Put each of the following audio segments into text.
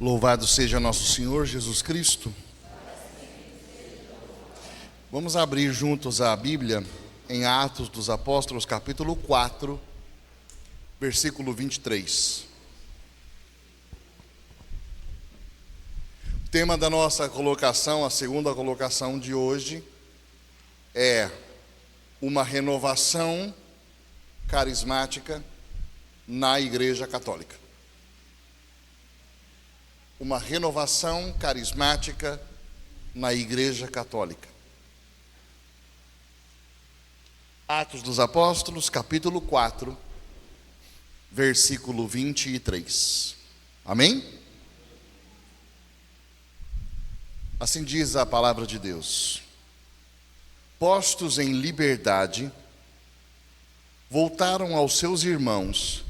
Louvado seja nosso Senhor Jesus Cristo. Vamos abrir juntos a Bíblia em Atos dos Apóstolos, capítulo 4, versículo 23. O tema da nossa colocação, a segunda colocação de hoje, é uma renovação carismática na Igreja Católica. Uma renovação carismática na Igreja Católica. Atos dos Apóstolos, capítulo 4, versículo 23. Amém? Assim diz a palavra de Deus. Postos em liberdade, voltaram aos seus irmãos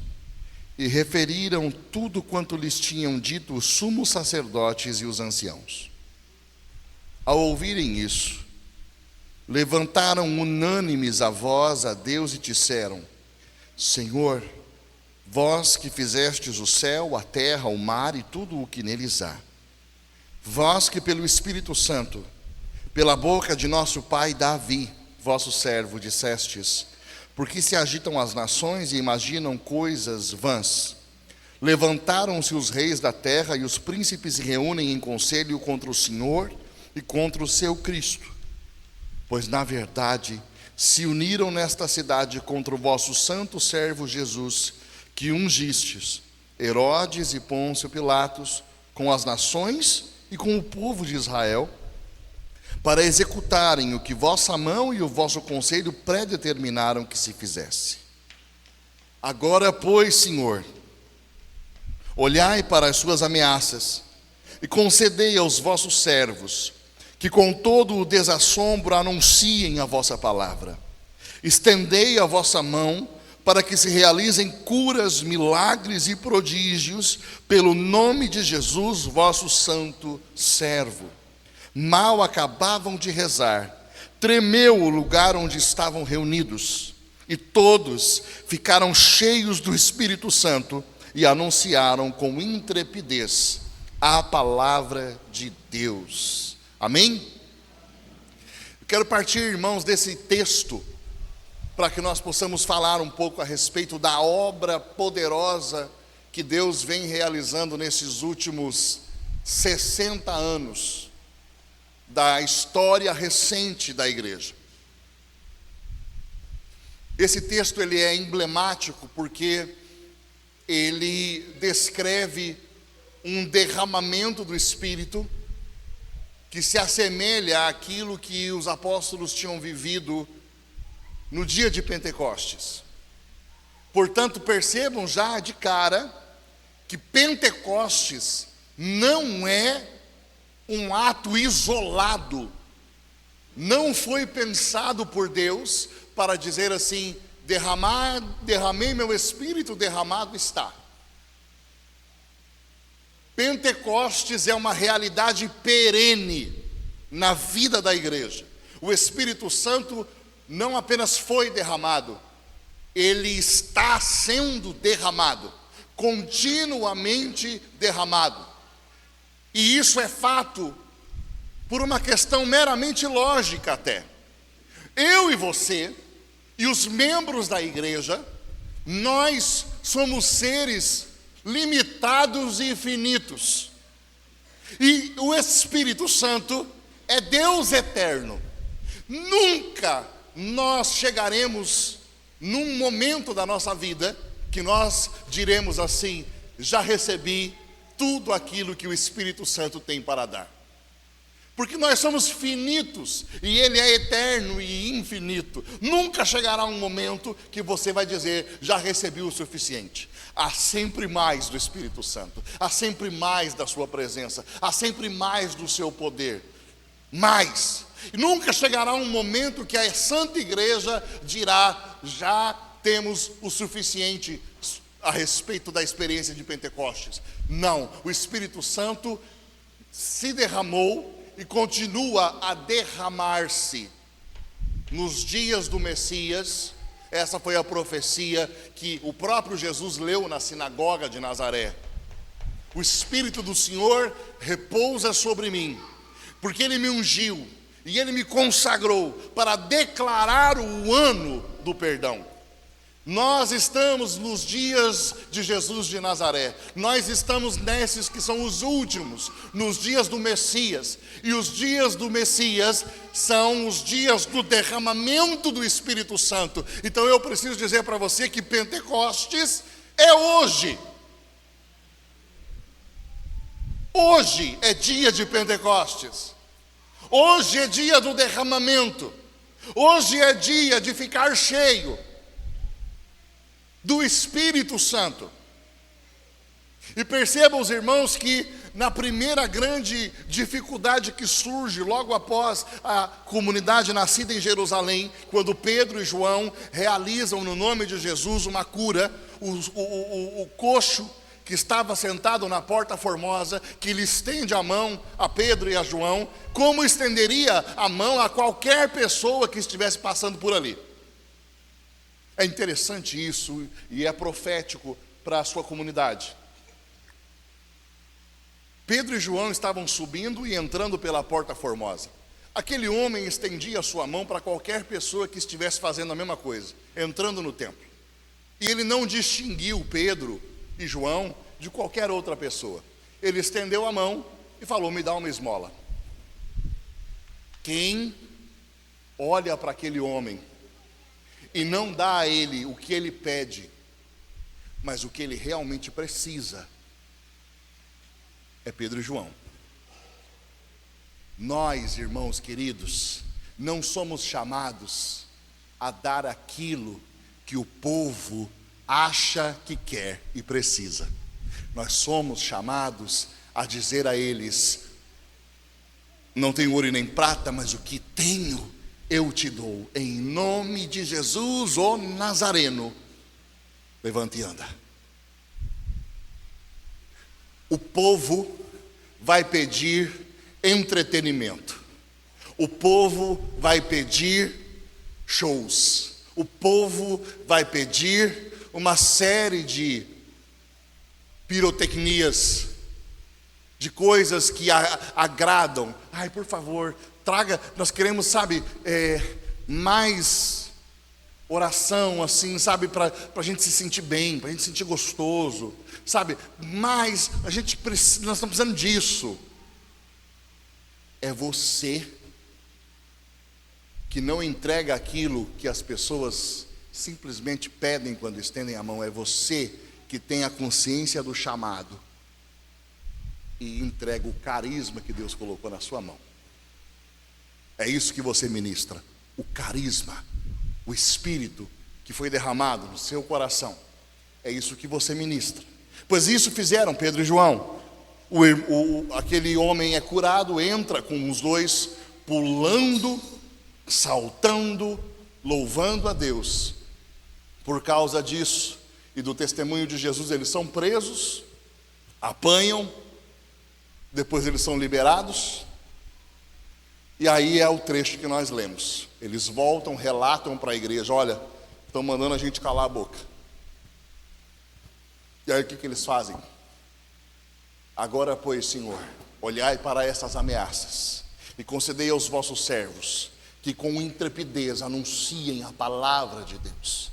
e referiram tudo quanto lhes tinham dito os sumos sacerdotes e os anciãos. Ao ouvirem isso, levantaram unânimes a voz a Deus e disseram: Senhor, vós que fizestes o céu, a terra, o mar e tudo o que neles há, vós que pelo Espírito Santo, pela boca de nosso pai Davi, vosso servo, dissestes: porque se agitam as nações e imaginam coisas vãs. Levantaram-se os reis da terra e os príncipes se reúnem em conselho contra o Senhor e contra o seu Cristo. Pois, na verdade, se uniram nesta cidade contra o vosso santo servo Jesus, que ungistes, Herodes e Pôncio Pilatos, com as nações e com o povo de Israel, para executarem o que vossa mão e o vosso conselho predeterminaram que se fizesse. Agora, pois, Senhor, olhai para as suas ameaças e concedei aos vossos servos que com todo o desassombro anunciem a vossa palavra. Estendei a vossa mão para que se realizem curas, milagres e prodígios pelo nome de Jesus, vosso santo servo. Mal acabavam de rezar, tremeu o lugar onde estavam reunidos, e todos ficaram cheios do Espírito Santo e anunciaram com intrepidez a palavra de Deus. Amém? Eu quero partir, irmãos, desse texto, para que nós possamos falar um pouco a respeito da obra poderosa que Deus vem realizando nesses últimos 60 anos, da história recente da igreja. Esse texto ele é emblemático porque ele descreve um derramamento do Espírito que se assemelha àquilo que os apóstolos tinham vivido no dia de Pentecostes. Portanto, percebam já de cara que Pentecostes não é um ato isolado, não foi pensado por Deus para dizer assim: derramei meu Espírito, derramado está. Pentecostes é uma realidade perene na vida da igreja. O Espírito Santo não apenas foi derramado, ele está sendo derramado, continuamente derramado. E isso é fato por uma questão meramente lógica até. Eu e você, e os membros da igreja, nós somos seres limitados e finitos. E o Espírito Santo é Deus eterno. Nunca nós chegaremos num momento da nossa vida que nós diremos assim: já recebi tudo aquilo que o Espírito Santo tem para dar. Porque nós somos finitos e Ele é eterno e infinito. Nunca chegará um momento que você vai dizer: já recebi o suficiente. Há sempre mais do Espírito Santo, há sempre mais da sua presença, há sempre mais do seu poder. Mais. E nunca chegará um momento que a Santa Igreja dirá: já temos o suficiente a respeito da experiência de Pentecostes. Não, o Espírito Santo se derramou e continua a derramar-se. Nos dias do Messias, essa foi a profecia que o próprio Jesus leu na sinagoga de Nazaré. O Espírito do Senhor repousa sobre mim, porque Ele me ungiu e Ele me consagrou para declarar o ano do perdão. Nós estamos nos dias de Jesus de Nazaré. Nós estamos nesses que são os últimos, nos dias do Messias. E os dias do Messias são os dias do derramamento do Espírito Santo. Então eu preciso dizer para você que Pentecostes é hoje. Hoje é dia de Pentecostes. Hoje é dia do derramamento. Hoje é dia de ficar cheio do Espírito Santo. E percebam, os irmãos, que na primeira grande dificuldade que surge logo após a comunidade nascida em Jerusalém, quando Pedro e João realizam no nome de Jesus uma cura, o coxo que estava sentado na porta formosa, que lhe estende a mão a Pedro e a João, como estenderia a mão a qualquer pessoa que estivesse passando por ali. É interessante isso e é profético para a sua comunidade. Pedro e João estavam subindo e entrando pela porta formosa. Aquele homem estendia a sua mão para qualquer pessoa que estivesse fazendo a mesma coisa, entrando no templo. E ele não distinguiu Pedro e João de qualquer outra pessoa. Ele estendeu a mão e falou: me dá uma esmola. Quem olha para aquele homem e não dá a ele o que ele pede, mas o que ele realmente precisa, é Pedro e João. Nós, irmãos queridos, não somos chamados a dar aquilo que o povo acha que quer e precisa. Nós somos chamados a dizer a eles: não tenho ouro e nem prata, mas o que tenho eu te dou, em nome de Jesus, o Nazareno, levanta e anda. O povo vai pedir entretenimento, o povo vai pedir shows, o povo vai pedir uma série de pirotecnias, de coisas que agradam. Ai, por favor, traga, nós queremos, sabe, mais oração, assim, sabe, para a gente se sentir bem, para a gente se sentir gostoso, sabe, mais, nós estamos precisando disso. É você que não entrega aquilo que as pessoas simplesmente pedem quando estendem a mão. É você que tem a consciência do chamado e entrega o carisma que Deus colocou na sua mão. É isso que você ministra, o carisma, o Espírito que foi derramado no seu coração. É isso que você ministra. Pois isso fizeram Pedro e João. Aquele homem é curado, entra com os dois pulando, saltando, louvando a Deus. Por causa disso e do testemunho de Jesus, eles são presos, apanham, depois eles são liberados. E aí é o trecho que nós lemos. Eles voltam, relatam para a igreja: olha, estão mandando a gente calar a boca. E aí o que eles fazem? Agora, pois, Senhor, olhai para essas ameaças e concedei aos vossos servos que com intrepidez anunciem a palavra de Deus.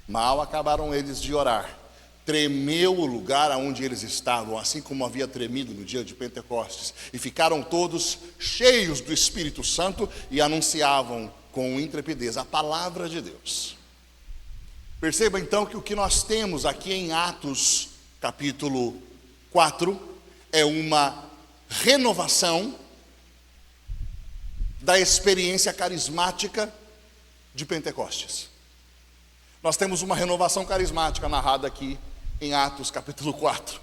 Mal acabaram eles de orar, tremeu o lugar onde eles estavam, assim como havia tremido no dia de Pentecostes, e ficaram todos cheios do Espírito Santo e anunciavam com intrepidez a palavra de Deus. Perceba então que o que nós temos aqui em Atos capítulo 4 é uma renovação da experiência carismática de Pentecostes. Nós temos uma renovação carismática narrada aqui em Atos capítulo 4.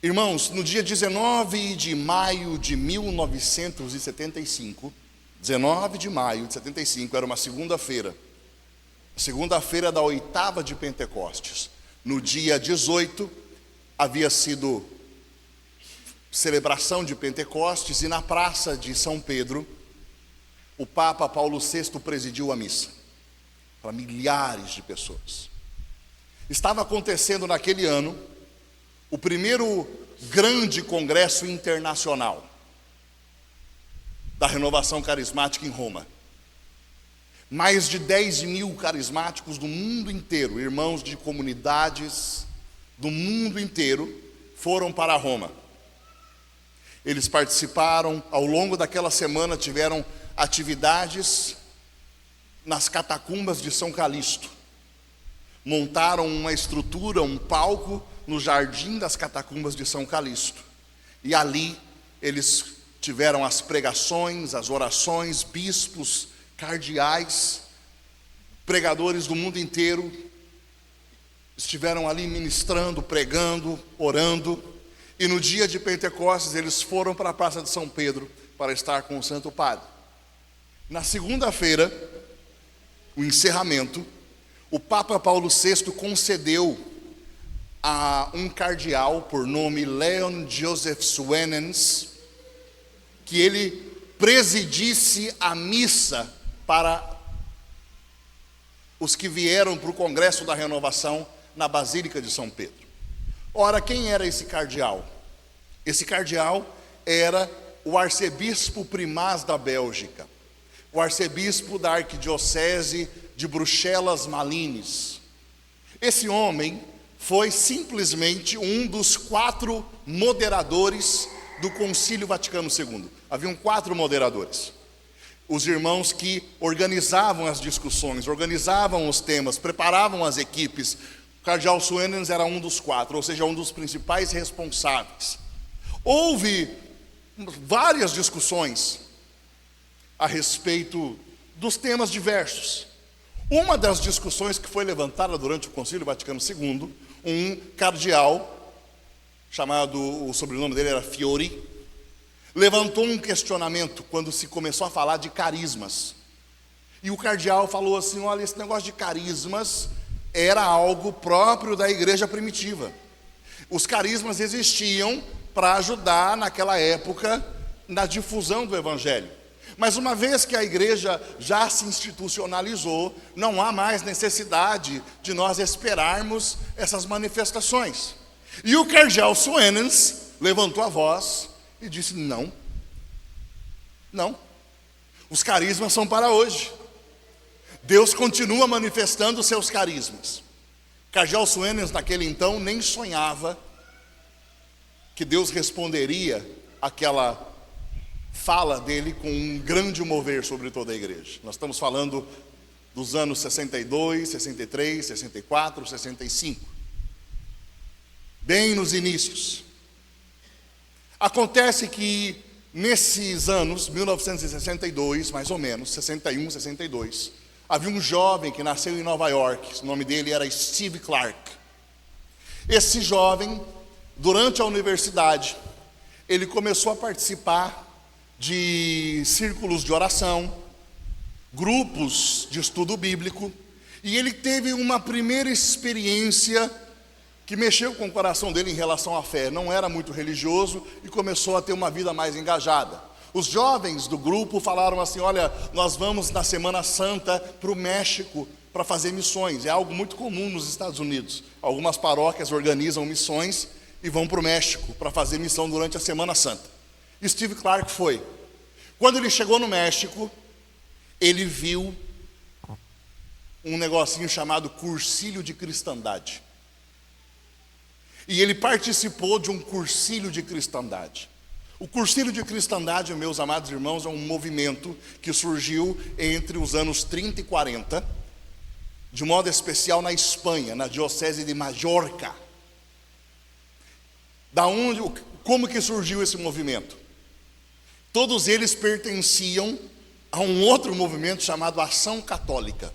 Irmãos, no dia 19 de maio de 1975, 19 de maio de 75, era uma segunda-feira, segunda-feira da oitava de Pentecostes. No dia 18, havia sido celebração de Pentecostes, e na praça de São Pedro, o Papa Paulo VI presidiu a missa para milhares de pessoas. Estava acontecendo naquele ano o primeiro grande congresso internacional da renovação carismática em Roma. Mais de 10 mil carismáticos do mundo inteiro, irmãos de comunidades do mundo inteiro, foram para Roma. Eles participaram, ao longo daquela semana, tiveram atividades nas catacumbas de São Calixto. Montaram uma estrutura, um palco, no jardim das catacumbas de São Calixto. E ali eles tiveram as pregações, as orações, bispos, cardeais, pregadores do mundo inteiro estiveram ali ministrando, pregando, orando. E no dia de Pentecostes eles foram para a Praça de São Pedro para estar com o Santo Padre. Na segunda-feira, o encerramento, o Papa Paulo VI concedeu a um cardeal por nome Leon Joseph Suenens que ele presidisse a missa para os que vieram para o Congresso da Renovação na Basílica de São Pedro. Ora, quem era esse cardeal? Esse cardeal era o arcebispo primaz da Bélgica, o arcebispo da arquidiocese de Bruxelas-Malines. Esse homem foi simplesmente um dos 4 moderadores do Concílio Vaticano II. Haviam 4 moderadores. Os irmãos que organizavam as discussões, organizavam os temas, preparavam as equipes. O cardeal Suenens era um dos 4, ou seja, um dos principais responsáveis. Houve várias discussões a respeito dos temas diversos. Uma das discussões que foi levantada durante o Concílio Vaticano II, um cardeal, o sobrenome dele era Fiori, levantou um questionamento quando se começou a falar de carismas. E o cardeal falou assim: olha, esse negócio de carismas era algo próprio da igreja primitiva. Os carismas existiam para ajudar naquela época na difusão do evangelho. Mas uma vez que a igreja já se institucionalizou, não há mais necessidade de nós esperarmos essas manifestações. E o cardeal Suenens levantou a voz e disse: não, os carismas são para hoje. Deus continua manifestando os seus carismas. Cardeal Suenens, naquele então, nem sonhava que Deus responderia àquela fala dele com um grande mover sobre toda a igreja. Nós estamos falando dos anos 62, 63, 64, 65. Bem nos inícios. Acontece que nesses anos, 1962, mais ou menos, 61, 62, havia um jovem que nasceu em Nova York. O nome dele era Steve Clark. Esse jovem, durante a universidade, ele começou a participar de círculos de oração, grupos de estudo bíblico, e ele teve uma primeira experiência que mexeu com o coração dele em relação à fé. Não era muito religioso e começou a ter uma vida mais engajada. Os jovens do grupo falaram assim: olha, nós vamos na Semana Santa para o México para fazer missões. É algo muito comum nos Estados Unidos. Algumas paróquias organizam missões e vão para o México para fazer missão durante a Semana Santa. E Steve Clark foi. Quando ele chegou no México, ele viu um negocinho chamado Cursilho de Cristandade. E ele participou de um cursilho de cristandade. O cursilho de cristandade, meus amados irmãos, é um movimento que surgiu entre os anos 30 e 40, de modo especial na Espanha, na diocese de Mallorca. Como que surgiu esse movimento? Todos eles pertenciam a um outro movimento chamado Ação Católica.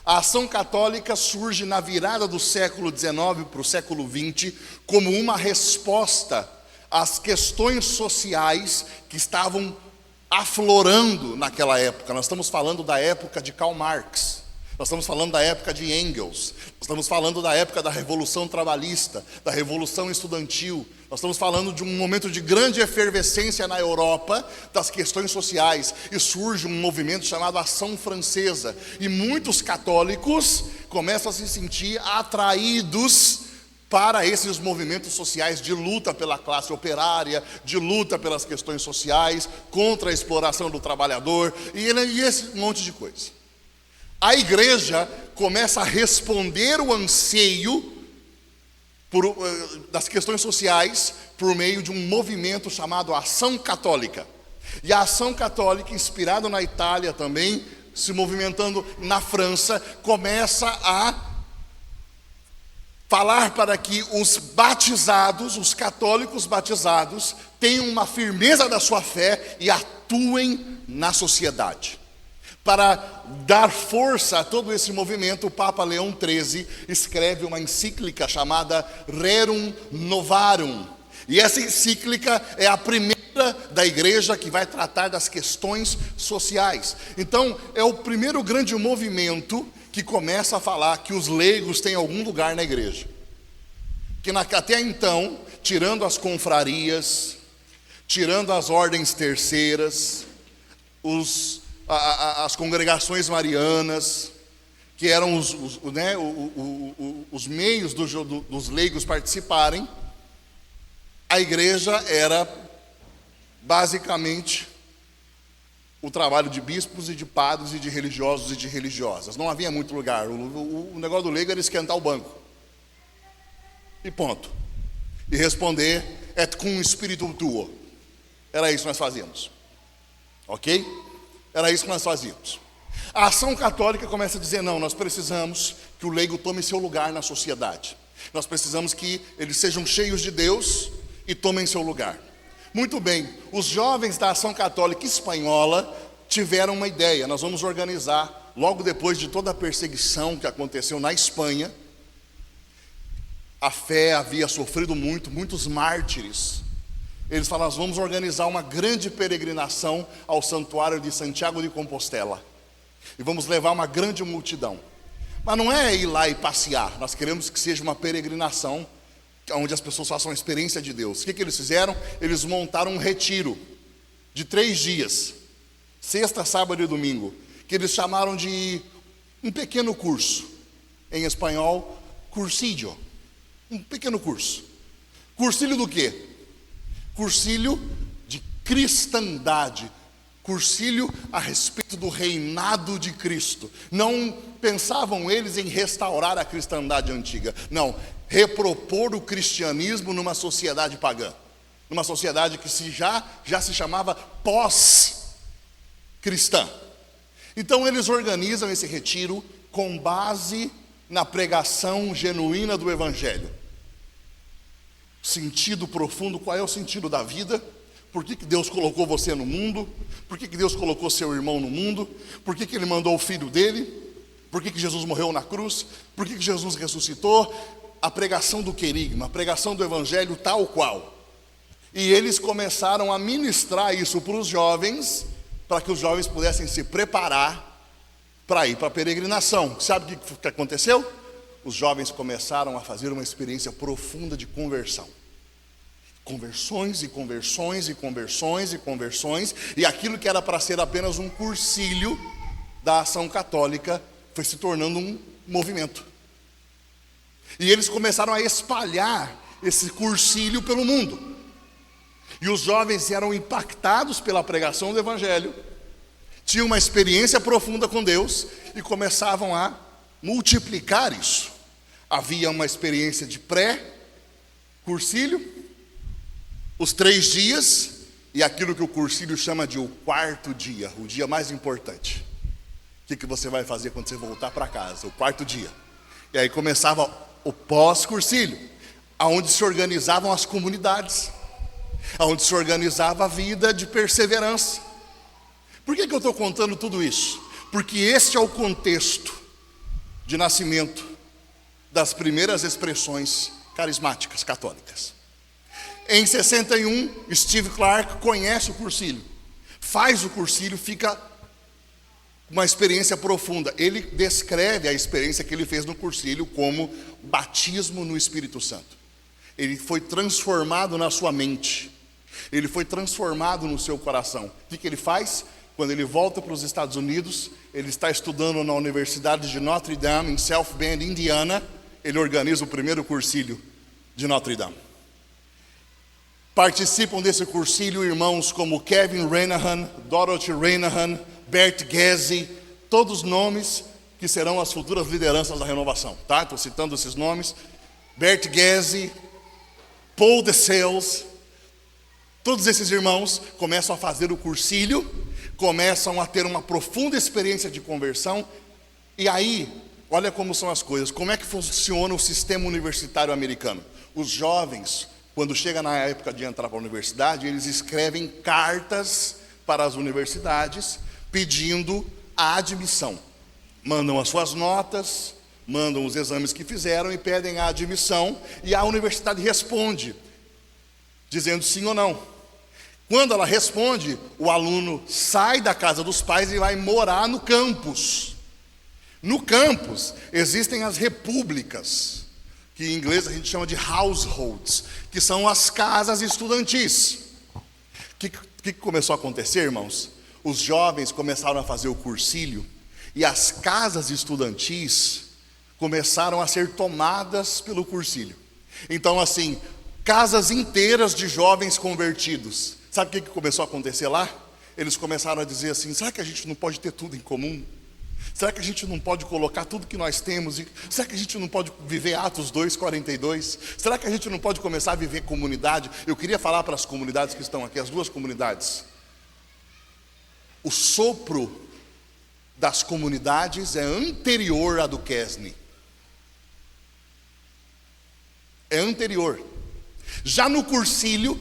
A Ação Católica surge na virada do século XIX para o século XX como uma resposta às questões sociais que estavam aflorando naquela época. Nós estamos falando da época de Karl Marx. Nós estamos falando da época de Engels, nós estamos falando da época da Revolução Trabalhista, da Revolução Estudantil. Nós estamos falando de um momento de grande efervescência na Europa das questões sociais. E surge um movimento chamado Ação Francesa. E muitos católicos começam a se sentir atraídos para esses movimentos sociais de luta pela classe operária, de luta pelas questões sociais, contra a exploração do trabalhador e esse monte de coisa. A igreja começa a responder o anseio das questões sociais por meio de um movimento chamado Ação Católica. E a Ação Católica, inspirada na Itália também, se movimentando na França, começa a falar para que os batizados, os católicos batizados, tenham uma firmeza da sua fé e atuem na sociedade. Para dar força a todo esse movimento, o Papa Leão XIII escreve uma encíclica chamada Rerum Novarum. E essa encíclica é a primeira da igreja que vai tratar das questões sociais. Então, é o primeiro grande movimento que começa a falar que os leigos têm algum lugar na igreja. Que até então, tirando as confrarias, tirando as ordens terceiras, as congregações marianas, que eram os meios dos leigos participarem, a igreja era basicamente o trabalho de bispos e de padres e de religiosos e de religiosas. Não havia muito lugar. O negócio do leigo era esquentar o banco. E ponto. E responder et cum spiritu tuo. Era isso que nós fazíamos. Ok? Era isso que nós fazíamos. A Ação Católica começa a dizer, não, nós precisamos que o leigo tome seu lugar na sociedade. Nós precisamos que eles sejam cheios de Deus e tomem seu lugar. Muito bem, os jovens da Ação Católica Espanhola tiveram uma ideia. Nós vamos organizar, logo depois de toda a perseguição que aconteceu na Espanha, a fé havia sofrido muitos mártires. Eles falaram, nós vamos organizar uma grande peregrinação ao santuário de Santiago de Compostela. E vamos levar uma grande multidão. Mas não é ir lá e passear. Nós queremos que seja uma peregrinação onde as pessoas façam a experiência de Deus. O que eles fizeram? Eles montaram um retiro de 3 dias. Sexta, sábado e domingo. Que eles chamaram de um pequeno curso. Em espanhol, cursillo. Um pequeno curso. Cursilho do quê? Cursilho de cristandade. Cursilho a respeito do reinado de Cristo. Não pensavam eles em restaurar a cristandade antiga. Não, repropor o cristianismo numa sociedade pagã. Numa sociedade que já se chamava pós-cristã. Então eles organizam esse retiro com base na pregação genuína do Evangelho. Sentido profundo, qual é o sentido da vida? Por que Deus colocou você no mundo? Por que Deus colocou seu irmão no mundo? Por que Ele mandou o filho dele? Por que Jesus morreu na cruz? Por que Jesus ressuscitou? A pregação do querigma, a pregação do evangelho tal qual. E eles começaram a ministrar isso para os jovens, para que os jovens pudessem se preparar para ir para a peregrinação. Sabe o que aconteceu? Os jovens começaram a fazer uma experiência profunda de conversão. Conversões e conversões e conversões e conversões, e aquilo que era para ser apenas um cursilho da Ação Católica foi se tornando um movimento. E eles começaram a espalhar esse cursilho pelo mundo. E os jovens eram impactados pela pregação do Evangelho, tinham uma experiência profunda com Deus e começavam a multiplicar isso. Havia uma experiência de pré-cursilho, os 3 dias e aquilo que o cursilho chama de o 4º dia, o dia mais importante. O que você vai fazer quando você voltar para casa? O 4º dia. E aí começava o pós-cursilho, aonde se organizavam as comunidades, aonde se organizava a vida de perseverança. Por que eu estou contando tudo isso? Porque este é o contexto de nascimento das primeiras expressões carismáticas católicas. Em 61, Steve Clark conhece o cursilho, faz o cursilho, fica uma experiência profunda. Ele descreve a experiência que ele fez no cursilho como batismo no Espírito Santo. Ele foi transformado na sua mente. Ele foi transformado no seu coração. O que ele faz? Quando ele volta para os Estados Unidos, ele está estudando na Universidade de Notre Dame, em South Bend, Indiana. Ele organiza o primeiro cursilho de Notre Dame. Participam desse cursilho irmãos como Kevin Renahan, Dorothy Renahan, Bert Gezi, todos nomes que serão as futuras lideranças da renovação, tá? Estou citando esses nomes. Bert Gezi, Paul DeSales, todos esses irmãos começam a fazer o cursilho, começam a ter uma profunda experiência de conversão. E aí, olha como são as coisas, como é que funciona o sistema universitário americano. Os jovens, quando chega na época de entrar para a universidade, eles escrevem cartas para as universidades pedindo a admissão. Mandam as suas notas, mandam os exames que fizeram e pedem a admissão, e a universidade responde, dizendo sim ou não. Quando ela responde, o aluno sai da casa dos pais e vai morar no campus. No campus existem as repúblicas, que em inglês a gente chama de households, que são as casas estudantis. O que começou a acontecer, irmãos? Os jovens começaram a fazer o cursilho, e as casas estudantis começaram a ser tomadas pelo cursilho. Então, assim, casas inteiras de jovens convertidos. Sabe o que começou a acontecer lá? Eles começaram a dizer assim: será que a gente não pode ter tudo em comum? Será que a gente não pode colocar tudo que nós temos? Será que a gente não pode viver Atos 2:42? Será que a gente não pode começar a viver comunidade? Eu queria falar para as comunidades que estão aqui, as duas comunidades. O sopro das comunidades é anterior à do Kesney. É anterior. Já no cursilho,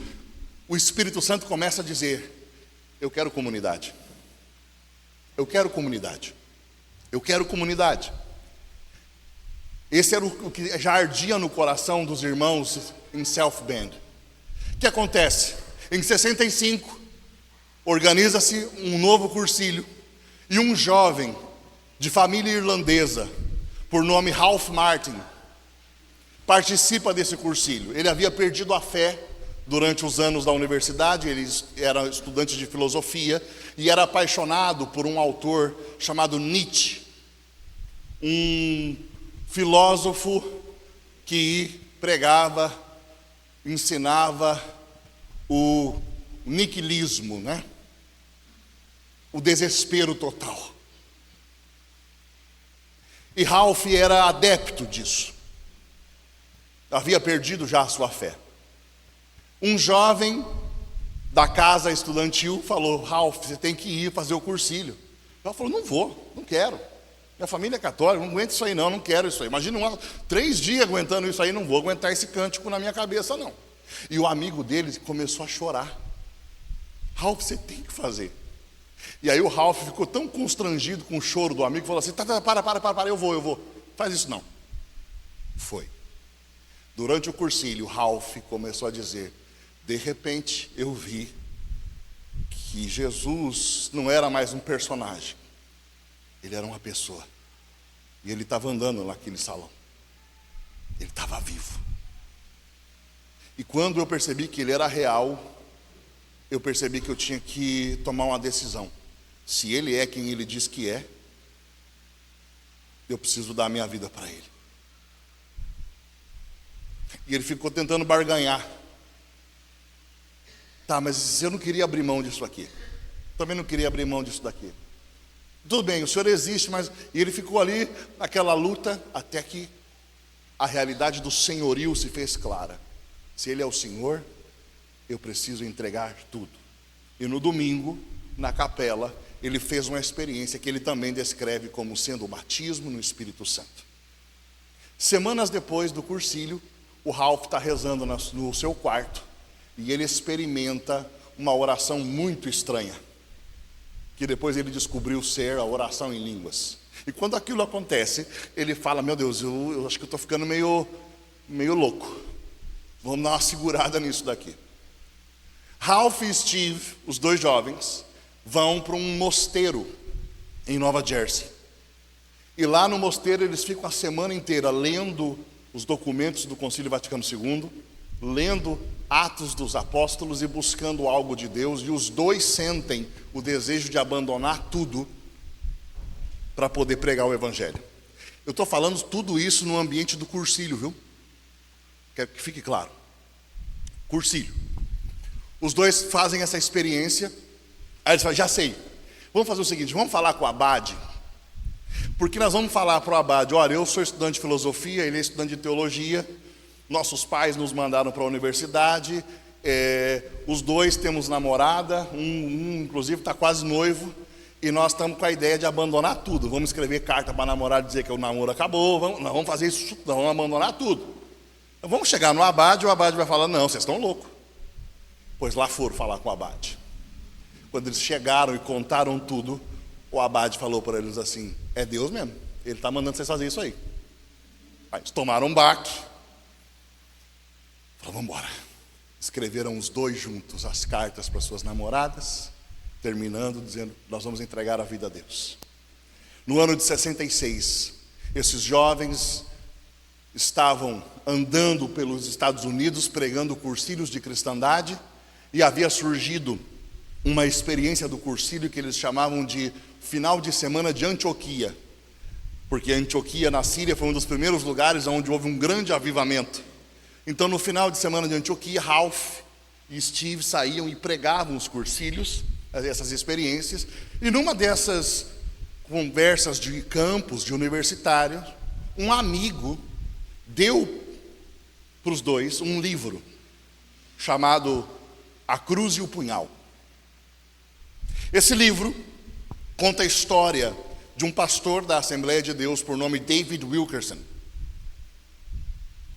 o Espírito Santo começa a dizer: eu quero comunidade. Eu quero comunidade. Eu quero comunidade. Esse era o que já ardia no coração dos irmãos em South Bend. O que acontece? Em 65, organiza-se um novo cursilho, e um jovem de família irlandesa, por nome Ralph Martin, participa desse cursilho. Ele havia perdido a fé durante os anos da universidade, ele era estudante de filosofia, e era apaixonado por um autor chamado Nietzsche, um filósofo que pregava, ensinava o niquilismo, né? O desespero total. E Ralph era adepto disso. Havia perdido já a sua fé. Um jovem da casa estudantil falou: Ralph, você tem que ir fazer o cursilho. Ralph falou: não vou, não quero. Minha família é católica, não aguento isso aí não quero isso aí. Imagina 3 dias aguentando isso aí, não vou aguentar esse cântico na minha cabeça não. E o amigo dele começou a chorar. Ralph, você tem que fazer. E aí o Ralph ficou tão constrangido com o choro do amigo, falou assim: para, eu vou. Faz isso não. Foi. Durante o cursilho, o Ralph começou a dizer: de repente eu vi que Jesus não era mais um personagem, ele era uma pessoa. E ele estava andando naquele salão. Ele estava vivo. E quando eu percebi que ele era real, eu percebi que eu tinha que tomar uma decisão. Se ele é quem ele diz que é, eu preciso dar a minha vida para ele. E ele ficou tentando barganhar. Tá, mas eu não queria abrir mão disso aqui. Também não queria abrir mão disso daqui. Tudo bem, o senhor existe, mas... E ele ficou ali naquela luta até que a realidade do senhorio se fez clara. Se ele é o Senhor, eu preciso entregar tudo. E no domingo, na capela, ele fez uma experiência que ele também descreve como sendo o batismo no Espírito Santo. Semanas depois do cursilho, o Ralph está rezando no seu quarto e ele experimenta uma oração muito estranha, que depois ele descobriu ser a oração em línguas. E quando aquilo acontece, ele fala: meu Deus, eu acho que eu estou ficando meio louco. Vamos dar uma segurada nisso daqui. Ralph e Steve, os dois jovens, vão para um mosteiro em Nova Jersey. E lá no mosteiro eles ficam a semana inteira lendo os documentos do Concílio Vaticano II, lendo Atos dos Apóstolos e buscando algo de Deus, e os dois sentem o desejo de abandonar tudo para poder pregar o Evangelho. Eu estou falando tudo isso no ambiente do cursilho, viu? Quero que fique claro. Cursilho. Os dois fazem essa experiência. Aí eles falam, já sei, vamos fazer o seguinte, vamos falar com o abade, porque nós vamos falar para o abade, olha, eu sou estudante de filosofia, ele é estudante de teologia, nossos pais nos mandaram para a universidade, os dois temos namorada, um inclusive está quase noivo, e nós estamos com a ideia de abandonar tudo. Vamos escrever carta para a namorada dizer que o namoro acabou, nós vamos fazer isso, nós vamos abandonar tudo. Então, vamos chegar no abade, o abade vai falar, não, vocês estão loucos. Pois lá foram falar com o abade. Quando eles chegaram e contaram tudo, o abade falou para eles assim, é Deus mesmo, ele está mandando vocês fazer isso aí. Aí eles tomaram um baque, falaram, vamos embora. Escreveram os dois juntos as cartas para suas namoradas, terminando dizendo, nós vamos entregar a vida a Deus. No ano de 66, esses jovens estavam andando pelos Estados Unidos, pregando cursilhos de cristandade, e havia surgido uma experiência do cursilho que eles chamavam de final de semana de Antioquia, porque Antioquia na Síria foi um dos primeiros lugares onde houve um grande avivamento. Então no final de semana de Antioquia, Ralph e Steve saíam e pregavam os cursilhos, essas experiências, e numa dessas conversas de campus, de universitários, um amigo deu para os dois um livro chamado A Cruz e o Punhal. Esse livro conta a história de um pastor da Assembleia de Deus por nome David Wilkerson.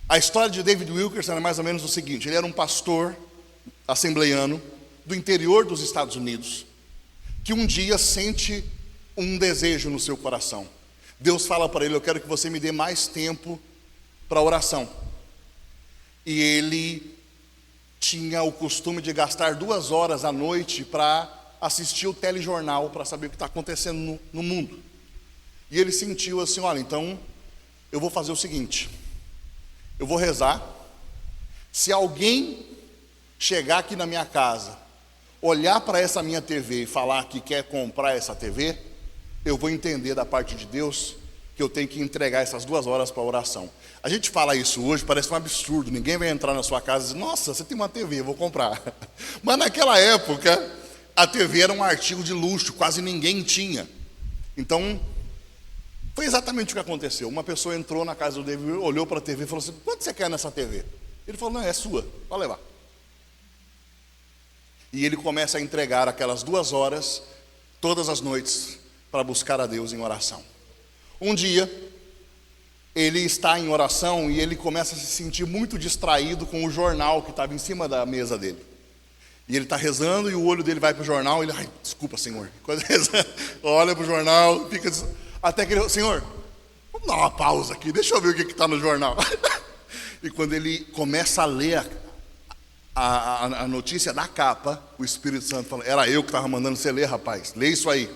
A história de David Wilkerson é mais ou menos o seguinte, ele era um pastor assembleiano do interior dos Estados Unidos, que um dia sente um desejo no seu coração. Deus fala para ele, eu quero que você me dê mais tempo para oração. E ele tinha o costume de gastar 2 horas à noite para assistir o telejornal, para saber o que está acontecendo no mundo. E ele sentiu assim, olha, então eu vou fazer o seguinte, eu vou rezar, se alguém chegar aqui na minha casa, olhar para essa minha TV e falar que quer comprar essa TV, eu vou entender da parte de Deus que eu tenho que entregar essas 2 horas para oração. A gente fala isso hoje, parece um absurdo, ninguém vai entrar na sua casa e dizer, nossa, você tem uma TV, eu vou comprar. Mas naquela época, a TV era um artigo de luxo, quase ninguém tinha. Então, foi exatamente o que aconteceu. Uma pessoa entrou na casa do David, olhou para a TV e falou assim, quanto você quer nessa TV? Ele falou, não, é sua, pode levar. E ele começa a entregar aquelas 2 horas, todas as noites, para buscar a Deus em oração. Um dia, ele está em oração e ele começa a se sentir muito distraído com o jornal que estava em cima da mesa dele. E ele está rezando e o olho dele vai para o jornal e ele, ai, desculpa, Senhor. Olha para o jornal, fica... Até que ele, Senhor, vamos dar uma pausa aqui, deixa eu ver o que está no jornal. E quando ele começa a ler a notícia da capa, o Espírito Santo fala, era eu que estava mandando você ler, rapaz, lê isso aí.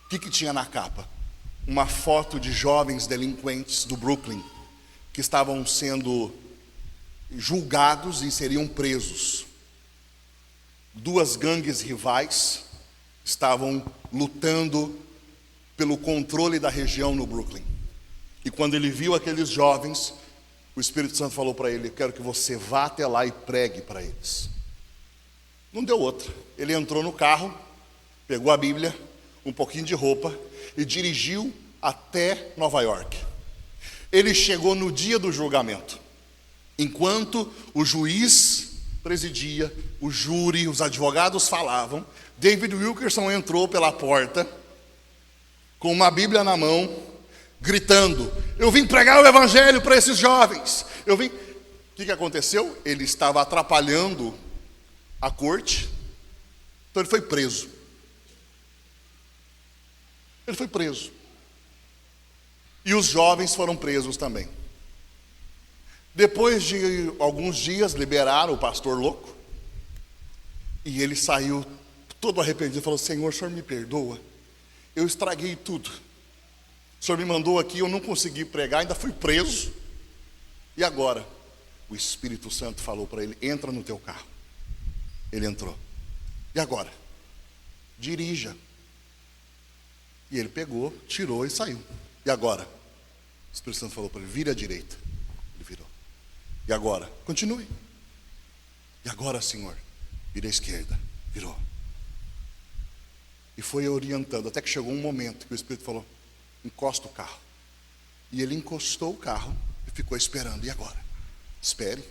O que tinha na capa? Uma foto de jovens delinquentes do Brooklyn, que estavam sendo julgados e seriam presos. 2 gangues rivais estavam lutando pelo controle da região no Brooklyn. E quando ele viu aqueles jovens, o Espírito Santo falou para ele, eu quero que você vá até lá e pregue para eles. Não deu outra. Ele entrou no carro, pegou a Bíblia, um pouquinho de roupa e dirigiu até Nova York. Ele chegou no dia do julgamento. Enquanto o juiz presidia, o júri, os advogados falavam, David Wilkerson entrou pela porta com uma Bíblia na mão, gritando, eu vim pregar o evangelho para esses jovens. O que aconteceu? Ele estava atrapalhando a corte, então ele foi preso. Ele foi preso. E os jovens foram presos também. Depois de alguns dias, liberaram o pastor louco. E ele saiu todo arrependido e falou, Senhor, o Senhor me perdoa. eu estraguei tudo. O senhor me mandou aqui, eu não consegui pregar, ainda fui preso. E agora? O Espírito Santo falou para ele: entra no teu carro. Ele entrou. E agora? Dirija. E ele pegou, tirou e saiu. E agora? O Espírito Santo falou para ele: vire à direita. Ele virou. E agora? Continue. E agora, Senhor? Vire à esquerda. Virou. E foi orientando, até que chegou um momento que o Espírito falou: encosta o carro. E ele encostou o carro e ficou esperando. E agora? Espere.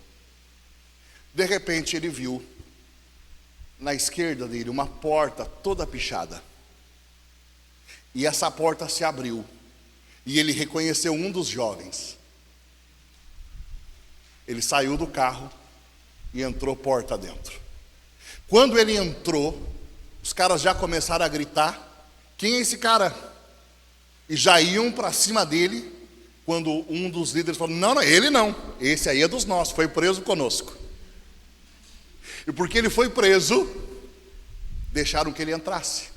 De repente ele viu na esquerda dele uma porta toda pichada. E essa porta se abriu. E ele reconheceu um dos jovens. Ele saiu do carro e entrou porta dentro. Quando ele entrou, os caras já começaram a gritar: quem é esse cara? E já iam para cima dele, quando um dos líderes falou: não, ele não, esse aí é dos nossos, foi preso conosco. E porque ele foi preso, deixaram que ele entrasse.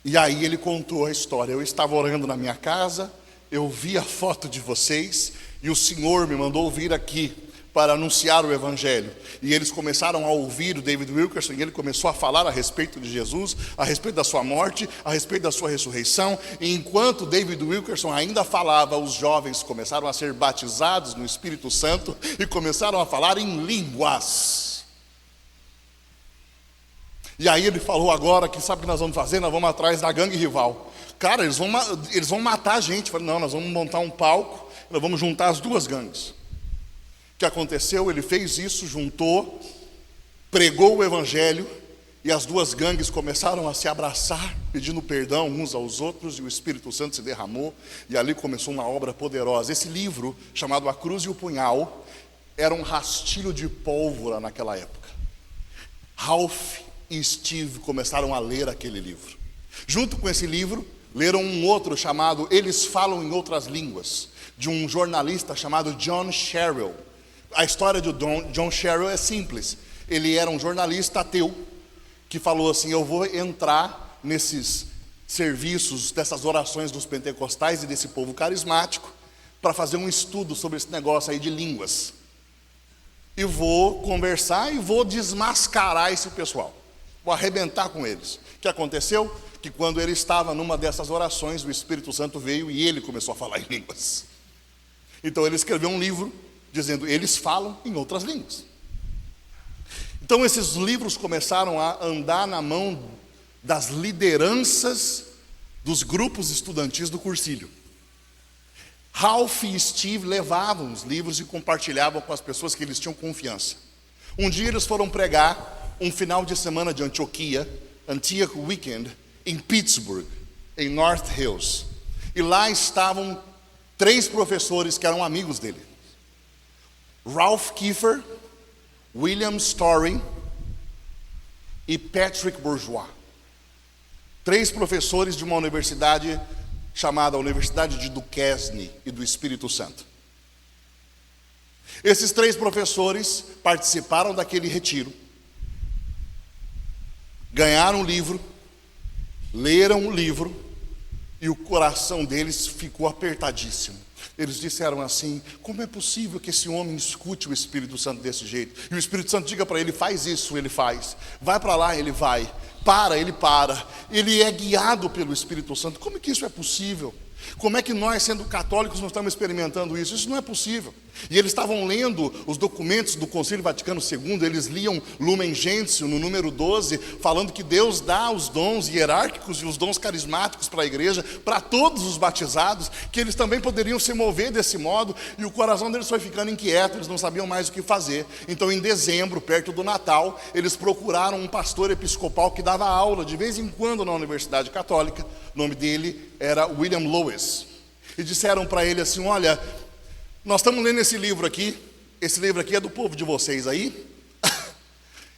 E aí ele contou a história: eu estava orando na minha casa, eu vi a foto de vocês, e o Senhor me mandou vir aqui para anunciar o Evangelho. E eles começaram a ouvir o David Wilkerson, e ele começou a falar a respeito de Jesus, a respeito da sua morte, a respeito da sua ressurreição. E enquanto David Wilkerson ainda falava, os jovens começaram a ser batizados no Espírito Santo e começaram a falar em línguas. E aí ele falou: agora, que sabe o que nós vamos fazer? Nós vamos atrás da gangue rival. Cara, eles vão matar a gente. Eu falei: não, nós vamos montar um palco, nós vamos juntar as duas gangues. O que aconteceu? Ele fez isso, juntou, pregou o Evangelho, e as duas gangues começaram a se abraçar, pedindo perdão uns aos outros, e o Espírito Santo se derramou, e ali começou uma obra poderosa. Esse livro, chamado A Cruz e o Punhal, era um rastilho de pólvora naquela época. Ralph e Steve começaram a ler aquele livro. Junto com esse livro, leram um outro chamado Eles Falam em Outras Línguas, de um jornalista chamado John Sherrill. A história de John Sherrill é simples. Ele era um jornalista ateu que falou assim: eu vou entrar nesses serviços, dessas orações dos pentecostais e desse povo carismático, para fazer um estudo sobre esse negócio aí de línguas. E vou conversar e vou desmascarar esse pessoal. Vou arrebentar com eles. O que aconteceu? Que quando ele estava numa dessas orações, o Espírito Santo veio e ele começou a falar em línguas. Então ele escreveu um livro dizendo: eles falam em outras línguas. Então esses livros começaram a andar na mão das lideranças dos grupos estudantis do cursilho. Ralph e Steve levavam os livros e compartilhavam com as pessoas que eles tinham confiança. Um dia eles foram pregar um final de semana de Antioquia, Antioch Weekend, em Pittsburgh, em North Hills. E lá estavam 3 professores que eram amigos dele: Ralph Kiefer, William Story e Patrick Bourgeois. 3 professores de uma universidade chamada Universidade de Duquesne e do Espírito Santo. Esses 3 professores participaram daquele retiro, ganharam o livro, leram o livro, e o coração deles ficou apertadíssimo. Eles disseram assim: como é possível que esse homem escute o Espírito Santo desse jeito? E o Espírito Santo diga para ele: faz isso, ele faz. Vai para lá, ele vai. Para, ele para. Ele é guiado pelo Espírito Santo. Como é que isso é possível? Como é que nós, sendo católicos, não estamos experimentando isso? Isso não é possível. E eles estavam lendo os documentos do Concílio Vaticano II, eles liam Lumen Gentium, no número 12, falando que Deus dá os dons hierárquicos e os dons carismáticos para a igreja, para todos os batizados, que eles também poderiam se mover desse modo, e o coração deles foi ficando inquieto, eles não sabiam mais o que fazer. Então, em dezembro, perto do Natal, eles procuraram um pastor episcopal que dava aula de vez em quando na Universidade Católica. O nome dele era William Lewis. E disseram para ele assim: olha, nós estamos lendo esse livro aqui é do povo de vocês aí,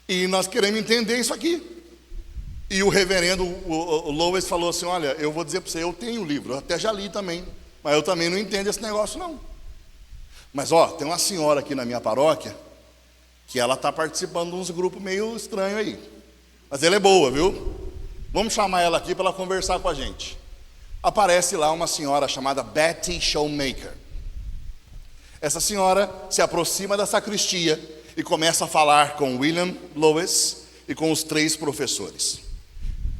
e nós queremos entender isso aqui. E o reverendo o Lewis falou assim: olha, eu vou dizer para você, eu tenho o livro, eu até já li também, mas eu também não entendo esse negócio não. Mas tem uma senhora aqui na minha paróquia, que ela está participando de uns grupos meio estranhos aí, mas ela é boa, viu? Vamos chamar ela aqui para ela conversar com a gente. Aparece lá uma senhora chamada Betty Shoemaker. Essa senhora se aproxima da sacristia e começa a falar com William Lewis e com os 3 professores.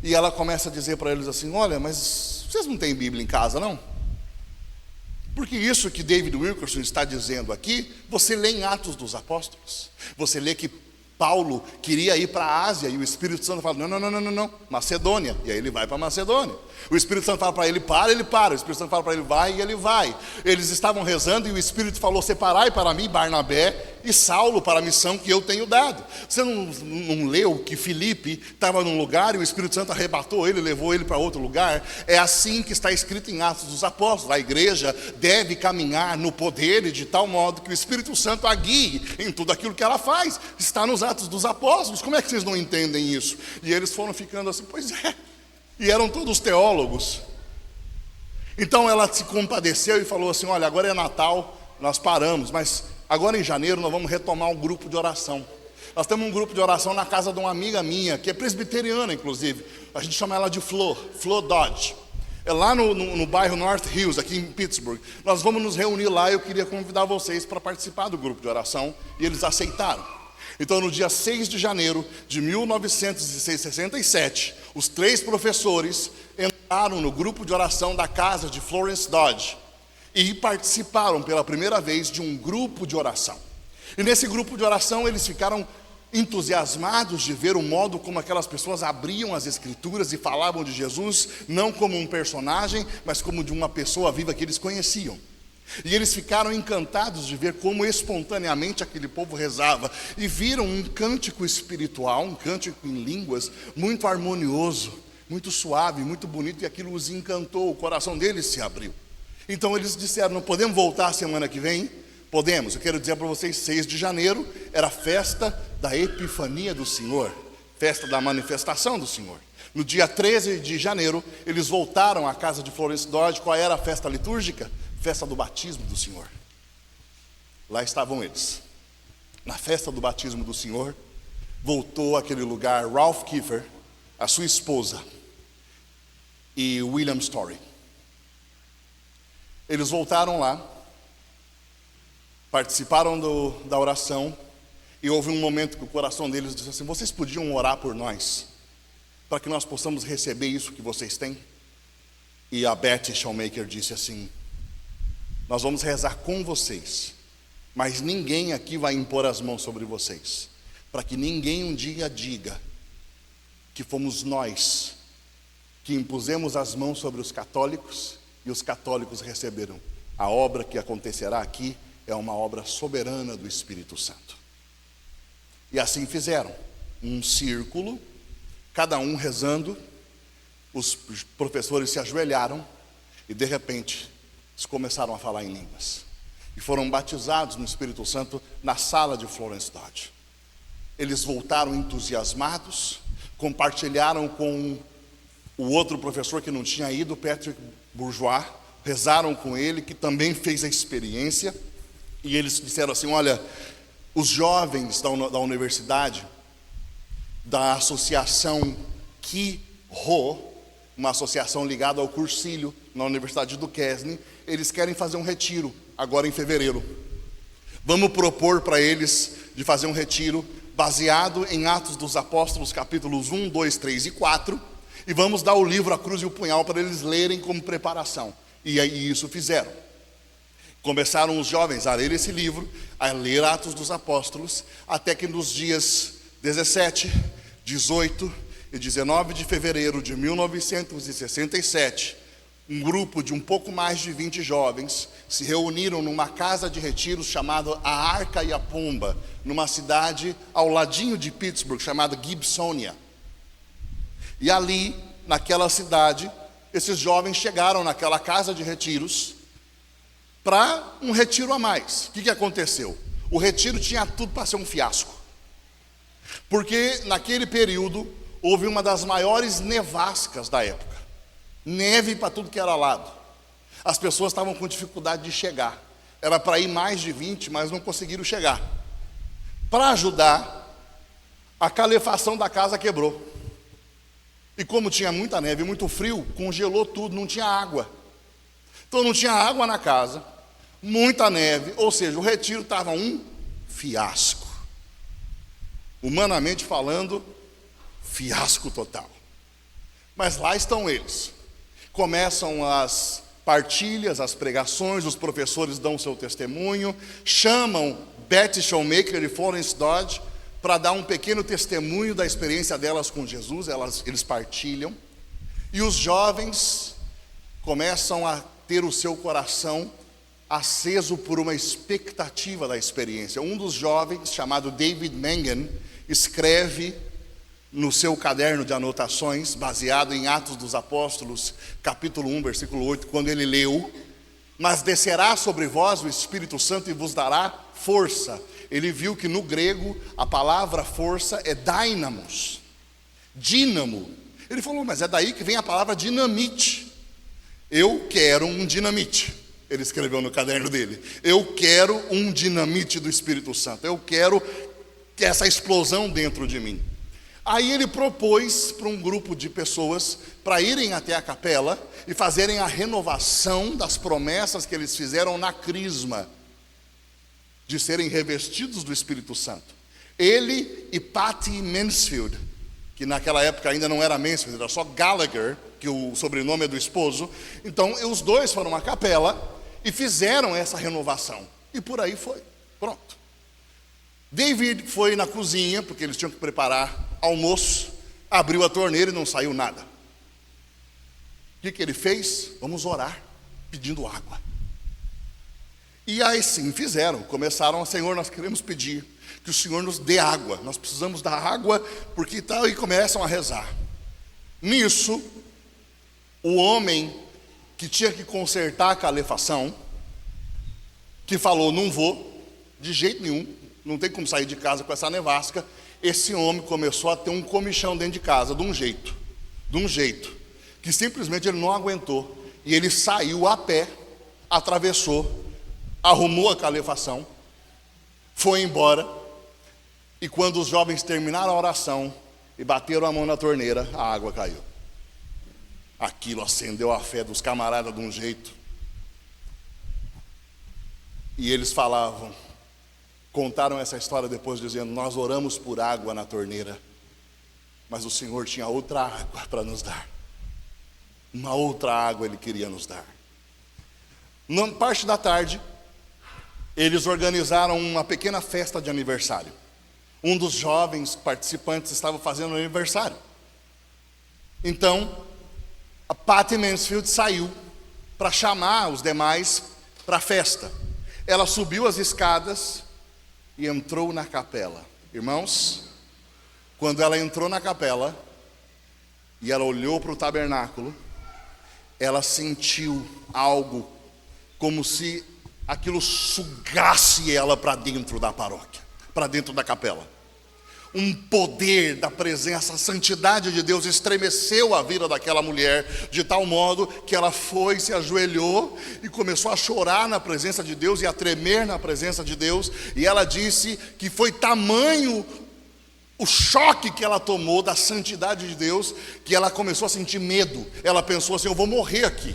E ela começa a dizer para eles assim: olha, mas vocês não têm Bíblia em casa, não? Porque isso que David Wilkerson está dizendo aqui, você lê em Atos dos Apóstolos. Você lê que Paulo queria ir para a Ásia e o Espírito Santo fala: não, Macedônia. E aí ele vai para Macedônia. O Espírito Santo fala para ele: para, ele para. O Espírito Santo fala para ele: vai, e ele vai. Eles estavam rezando e o Espírito falou: separai para mim Barnabé e Saulo para a missão que eu tenho dado. Você não leu que Filipe estava num lugar e o Espírito Santo arrebatou ele, levou ele para outro lugar? É assim que está escrito em Atos dos Apóstolos. A igreja deve caminhar no poder e de tal modo que o Espírito Santo a guie em tudo aquilo que ela faz. Está nos Atos dos Apóstolos. Como é que vocês não entendem isso? E eles foram ficando assim: pois é. E eram todos teólogos. Então ela se compadeceu e falou assim: olha, agora é Natal, nós paramos, mas agora em janeiro nós vamos retomar um grupo de oração. Nós temos um grupo de oração na casa de uma amiga minha, que é presbiteriana inclusive. A gente chama ela de Flo Dodge. É lá no bairro North Hills, aqui em Pittsburgh. Nós vamos nos reunir lá e eu queria convidar vocês para participar do grupo de oração. E eles aceitaram. Então, no dia 6 de janeiro de 1967, os 3 professores entraram no grupo de oração da casa de Florence Dodge e participaram pela primeira vez de um grupo de oração. E nesse grupo de oração eles ficaram entusiasmados de ver o modo como aquelas pessoas abriam as escrituras e falavam de Jesus, não como um personagem, mas como de uma pessoa viva que eles conheciam. E eles ficaram encantados de ver como espontaneamente aquele povo rezava. E viram um cântico espiritual, um cântico em línguas, muito harmonioso, muito suave, muito bonito. E aquilo os encantou, o coração deles se abriu. Então eles disseram: não podemos voltar semana que vem? Podemos. Eu quero dizer para vocês, 6 de janeiro era a festa da Epifania do Senhor, festa da manifestação do Senhor. No dia 13 de janeiro, eles voltaram à casa de Florence Dodge. Qual era a festa litúrgica? Festa do batismo do Senhor. Lá estavam eles. Na festa do batismo do Senhor, voltou àquele lugar Ralph Kiefer, a sua esposa, e William Story. Eles voltaram lá, participaram da oração, e houve um momento que o coração deles disse assim: vocês podiam orar por nós, para que nós possamos receber isso que vocês têm? E a Betty Shoemaker disse assim: nós vamos rezar com vocês, mas ninguém aqui vai impor as mãos sobre vocês, para que ninguém um dia diga que fomos nós que impusemos as mãos sobre os católicos e os católicos receberam. A obra que acontecerá aqui é uma obra soberana do Espírito Santo. E assim fizeram, um círculo, cada um rezando. Os professores se ajoelharam e de repente eles começaram a falar em línguas e foram batizados no Espírito Santo na sala de Florence Dodge. Eles voltaram entusiasmados, compartilharam com o outro professor que não tinha ido, Patrick Bourgeois, rezaram com ele, que também fez a experiência, e eles disseram assim: olha, os jovens da universidade, da associação Ki-Ho, uma associação ligada ao Cursilho, na Universidade do Duquesne, eles querem fazer um retiro, agora em fevereiro. Vamos propor para eles de fazer um retiro baseado em Atos dos Apóstolos, capítulos 1, 2, 3 e 4, e vamos dar o livro A Cruz e o Punhal para eles lerem como preparação. E aí isso fizeram. Começaram os jovens a ler esse livro, a ler Atos dos Apóstolos, até que nos dias 17, 18 e 19 de fevereiro de 1967, um grupo de um pouco mais de 20 jovens se reuniram numa casa de retiro chamada A Arca e a Pomba, numa cidade ao ladinho de Pittsburgh, chamada Gibsonia. E ali, naquela cidade, esses jovens chegaram naquela casa de retiros para um retiro a mais. O que aconteceu? O retiro tinha tudo para ser um fiasco, porque naquele período houve uma das maiores nevascas da época. Neve para tudo que era lado. As pessoas estavam com dificuldade de chegar. Era para ir mais de 20, mas não conseguiram chegar. Para ajudar, a calefação da casa quebrou. E como tinha muita neve e muito frio, congelou tudo, não tinha água. Então não tinha água na casa, muita neve, ou seja, o retiro estava um fiasco. Humanamente falando, fiasco total. Mas lá estão eles. Começam as partilhas, as pregações, os professores dão seu testemunho, chamam Betty Shoemaker e Florence Dodge para dar um pequeno testemunho da experiência delas com Jesus. Eles partilham. E os jovens começam a ter o seu coração aceso por uma expectativa da experiência. Um dos jovens, chamado David Mangan, escreve no seu caderno de anotações, baseado em Atos dos Apóstolos, capítulo 1, versículo 8, quando ele leu: mas descerá sobre vós o Espírito Santo e vos dará força. Ele viu que no grego a palavra força é dynamos, dínamo. Ele falou, mas é daí que vem a palavra dinamite. Eu quero um dinamite. Ele escreveu no caderno dele: eu quero um dinamite do Espírito Santo. Eu quero essa explosão dentro de mim. Aí ele propôs para um grupo de pessoas para irem até a capela e fazerem a renovação das promessas que eles fizeram na crisma, de serem revestidos do Espírito Santo. Ele e Patty Mansfield, que naquela época ainda não era Mansfield, era só Gallagher, que o sobrenome é do esposo. Então os dois foram à capela e fizeram essa renovação. E por aí foi, pronto. David foi na cozinha, porque eles tinham que preparar almoço, abriu a torneira e não saiu nada. O que ele fez? Vamos orar, pedindo água. E aí sim fizeram, começaram: Senhor, nós queremos pedir que o Senhor nos dê água, nós precisamos da água, porque tal, e começam a rezar. Nisso, o homem que tinha que consertar a calefação, que falou: não vou, de jeito nenhum, não tem como sair de casa com essa nevasca. Esse homem começou a ter um comichão dentro de casa, de um jeito, que simplesmente ele não aguentou, e ele saiu a pé, atravessou, arrumou a calefação, foi embora, e quando os jovens terminaram a oração e bateram a mão na torneira, a água caiu. Aquilo acendeu a fé dos camaradas de um jeito. E eles contaram essa história depois, dizendo: nós oramos por água na torneira, mas o Senhor tinha outra água para nos dar. Uma outra água Ele queria nos dar. Na parte da tarde, eles organizaram uma pequena festa de aniversário. Um dos jovens participantes estava fazendo aniversário. Então, a Patty Mansfield saiu para chamar os demais para a festa. Ela subiu as escadas e entrou na capela. Irmãos, quando ela entrou na capela e ela olhou para o tabernáculo, ela sentiu algo como se aquilo sugasse ela para dentro da paróquia, para dentro da capela. Um poder da presença, a santidade de Deus estremeceu a vida daquela mulher, de tal modo que ela foi, se ajoelhou e começou a chorar na presença de Deus e a tremer na presença de Deus. E ela disse que foi tamanho o choque que ela tomou da santidade de Deus, que ela começou a sentir medo. Ela pensou assim: eu vou morrer aqui.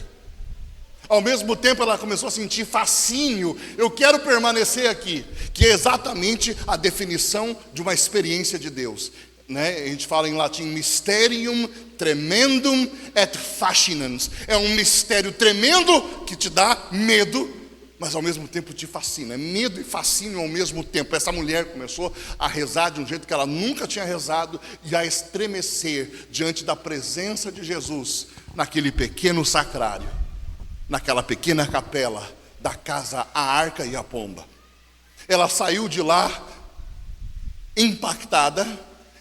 Ao mesmo tempo ela começou a sentir fascínio: eu quero permanecer aqui, que é exatamente a definição de uma experiência de Deus, né? A gente fala em latim mysterium tremendum et fascinans. É um mistério tremendo que te dá medo, mas ao mesmo tempo te fascina. É medo e fascínio ao mesmo tempo. Essa mulher começou a rezar de um jeito que ela nunca tinha rezado e a estremecer diante da presença de Jesus naquele pequeno sacrário, naquela pequena capela da casa A Arca e a Pomba. Ela saiu de lá impactada,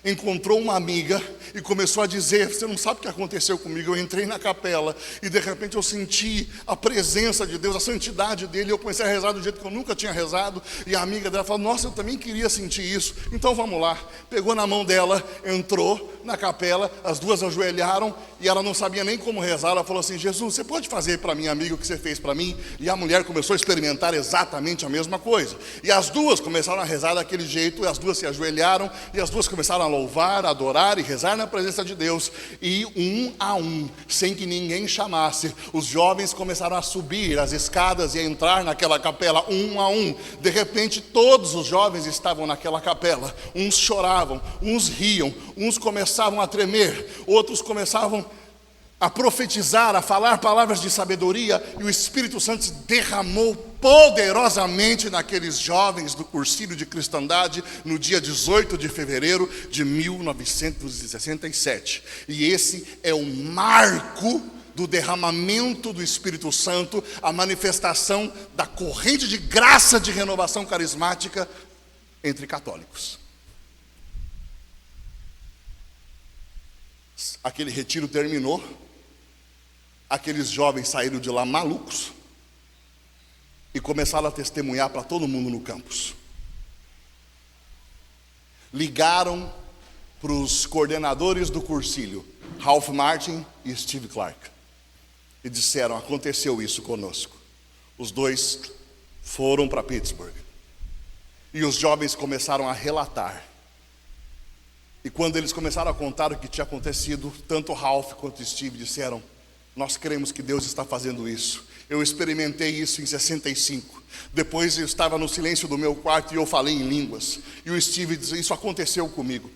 encontrou uma amiga e começou a dizer: você não sabe o que aconteceu comigo, eu entrei na capela e de repente eu senti a presença de Deus, a santidade dele, e eu comecei a rezar do jeito que eu nunca tinha rezado. E a amiga dela falou: nossa, eu também queria sentir isso, então vamos lá. Pegou na mão dela, entrou na capela, as duas ajoelharam e ela não sabia nem como rezar. Ela falou assim: Jesus, você pode fazer para minha amiga o que você fez para mim? E a mulher começou a experimentar exatamente a mesma coisa, e as duas começaram a rezar daquele jeito, e as duas se ajoelharam e as duas começaram a louvar, a adorar e rezar na presença de Deus. E um a um, sem que ninguém chamasse, os jovens começaram a subir as escadas e a entrar naquela capela, um a um. De repente todos os jovens estavam naquela capela. Uns choravam, uns riam, uns começavam a tremer, outros começavam a profetizar, a falar palavras de sabedoria, e o Espírito Santo se derramou poderosamente naqueles jovens do cursilho de cristandade no dia 18 de fevereiro de 1967. E esse é o marco do derramamento do Espírito Santo, a manifestação da corrente de graça de renovação carismática entre católicos. Aquele retiro terminou. Aqueles jovens saíram de lá malucos e começaram a testemunhar para todo mundo no campus. Ligaram para os coordenadores do cursilho, Ralph Martin e Steve Clark, e disseram: aconteceu isso conosco. Os dois foram para Pittsburgh e os jovens começaram a relatar. E quando eles começaram a contar o que tinha acontecido, tanto Ralph quanto Steve disseram: nós cremos que Deus está fazendo isso. Eu experimentei isso em 65. Depois eu estava no silêncio do meu quarto e eu falei em línguas. E o Steve disse: isso aconteceu comigo.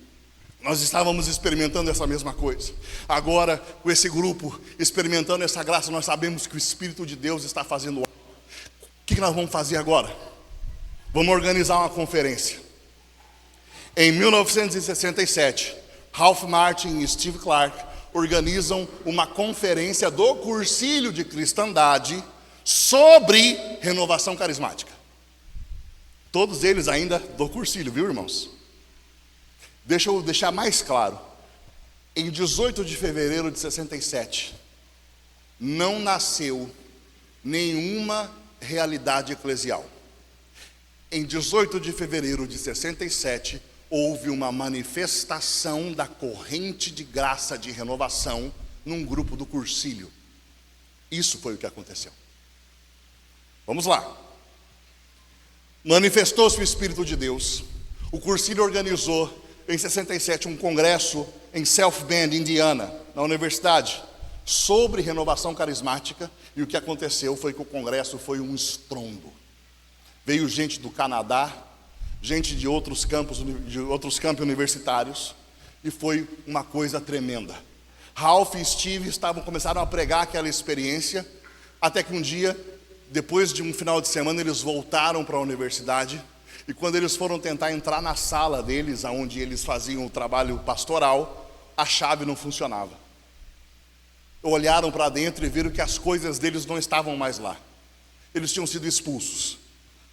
Nós estávamos experimentando essa mesma coisa. Agora, com esse grupo, experimentando essa graça, nós sabemos que o Espírito de Deus está fazendo algo. O que nós vamos fazer agora? Vamos organizar uma conferência. Em 1967, Ralph Martin e Steve Clark organizam uma conferência do cursilho de cristandade sobre renovação carismática. Todos eles ainda do cursilho, viu, irmãos? Deixa eu deixar mais claro. Em 18 de fevereiro de 67, não nasceu nenhuma realidade eclesial. Em 18 de fevereiro de 67, houve uma manifestação da corrente de graça de renovação num grupo do cursilho. Isso foi o que aconteceu. Vamos lá. Manifestou-se o Espírito de Deus. O cursilho organizou em 67 um congresso em South Bend, Indiana, na universidade, sobre renovação carismática. E o que aconteceu foi que o congresso foi um estrondo. Veio gente do Canadá, gente de outros campos universitários, e foi uma coisa tremenda. Ralph e Steve começaram a pregar aquela experiência, até que um dia, depois de um final de semana, eles voltaram para a universidade, e quando eles foram tentar entrar na sala deles, onde eles faziam o trabalho pastoral, a chave não funcionava. Olharam para dentro e viram que as coisas deles não estavam mais lá. Eles tinham sido expulsos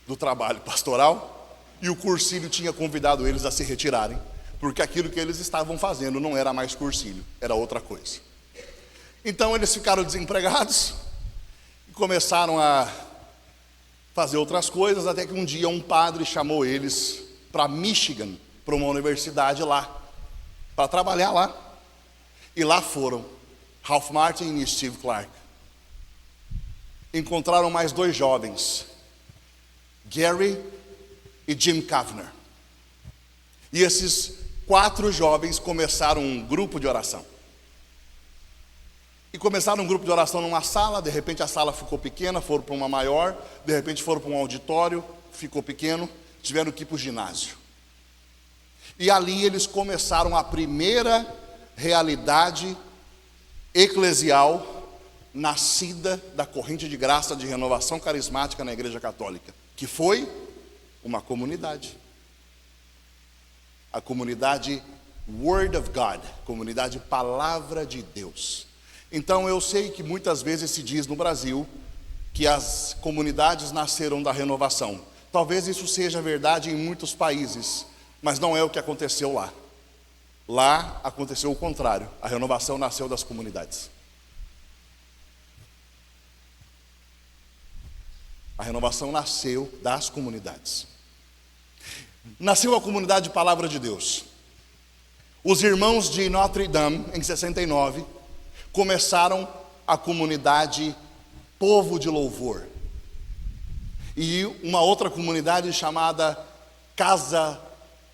do trabalho pastoral, e o cursilho tinha convidado eles a se retirarem, porque aquilo que eles estavam fazendo não era mais cursilho, era outra coisa. Então eles ficaram desempregados e começaram a fazer outras coisas, até que um dia um padre chamou eles para Michigan, para uma universidade lá, para trabalhar lá. E lá foram Ralph Martin e Steve Clark. Encontraram mais dois jovens, Gary e Jim Kavner. E esses 4 jovens começaram um grupo de oração. E começaram um grupo de oração numa sala. De repente a sala ficou pequena, foram para uma maior. De repente foram para um auditório, ficou pequeno. Tiveram que ir para o ginásio. E ali eles começaram a primeira realidade eclesial nascida da corrente de graça de renovação carismática na Igreja Católica, que foi uma comunidade. A comunidade Word of God, comunidade Palavra de Deus. Então eu sei que muitas vezes se diz no Brasil que as comunidades nasceram da renovação. Talvez isso seja verdade em muitos países, mas não é o que aconteceu lá. Lá aconteceu o contrário, a renovação nasceu das comunidades. A renovação nasceu das comunidades. Nasceu a comunidade Palavra de Deus. Os irmãos de Notre Dame, em 69, começaram a comunidade Povo de Louvor. E uma outra comunidade chamada Casa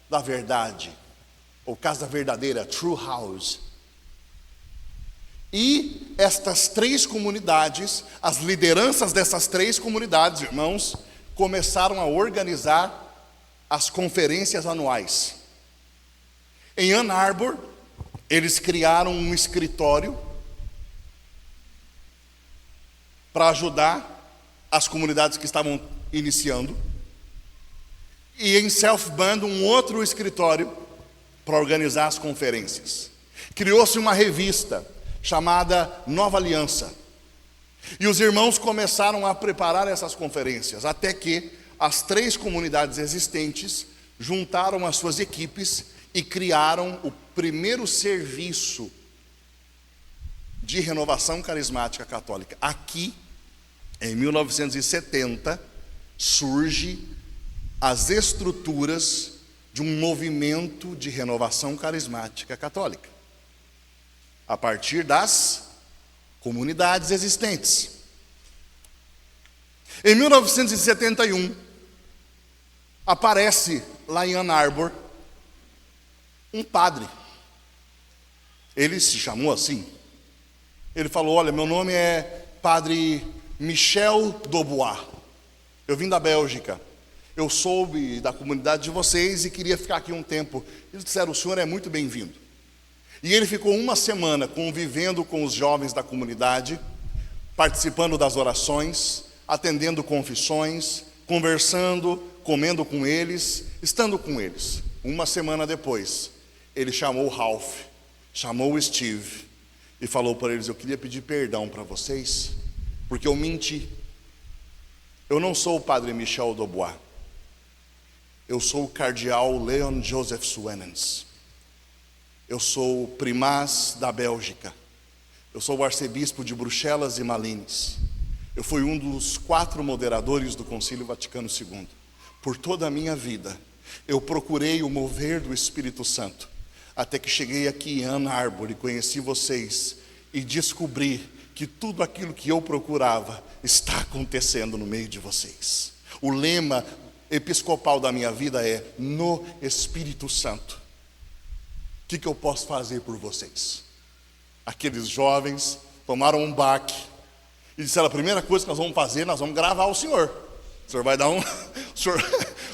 da Verdade, ou casa verdadeira, true house. E estas 3 comunidades, as lideranças dessas 3 comunidades, irmãos, começaram a organizar as conferências anuais. Em Ann Arbor, eles criaram um escritório para ajudar as comunidades que estavam iniciando. E em South Bend, um outro escritório para organizar as conferências. Criou-se uma revista chamada Nova Aliança. E os irmãos começaram a preparar essas conferências, até que as 3 comunidades existentes juntaram as suas equipes e criaram o primeiro serviço de renovação carismática católica. Aqui, em 1970, surge as estruturas de um movimento de renovação carismática católica, a partir das comunidades existentes. Em 1971, aparece lá em Ann Arbor um padre. Ele se chamou assim. Ele falou: olha, meu nome é Padre Michel Daubois. Eu vim da Bélgica. Eu soube da comunidade de vocês e queria ficar aqui um tempo. Eles disseram: o senhor é muito bem-vindo. E ele ficou uma semana convivendo com os jovens da comunidade, participando das orações, atendendo confissões, conversando, comendo com eles, estando com eles. Uma semana depois, ele chamou o Ralph, chamou o Steve e falou para eles: eu queria pedir perdão para vocês, porque eu menti. Eu não sou o Padre Michel Daubois. Eu sou o cardeal Leon Joseph Suenens. Eu sou o primaz da Bélgica. Eu sou o arcebispo de Bruxelas e Malines. Eu fui um dos 4 moderadores do Concílio Vaticano II. Por toda a minha vida, eu procurei o mover do Espírito Santo, até que cheguei aqui em Ann Arbor e conheci vocês e descobri que tudo aquilo que eu procurava está acontecendo no meio de vocês. O lema episcopal da minha vida é: no Espírito Santo. O que eu posso fazer por vocês? Aqueles jovens tomaram um baque e disseram: a primeira coisa que nós vamos fazer, nós vamos gravar o senhor. O senhor vai dar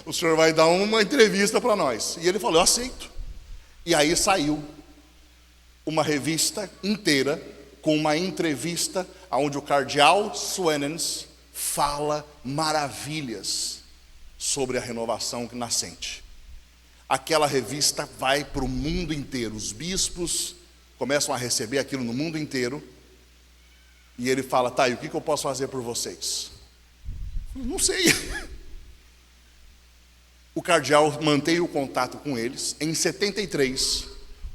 o senhor vai dar uma entrevista para nós. E ele falou: eu aceito. E aí saiu uma revista inteira com uma entrevista onde o cardeal Suenens fala maravilhas sobre a renovação nascente. Aquela revista vai para o mundo inteiro. Os bispos começam a receber aquilo no mundo inteiro. E ele fala: tá, e o que eu posso fazer por vocês? Não sei. O cardeal mantém o contato com eles. Em 73,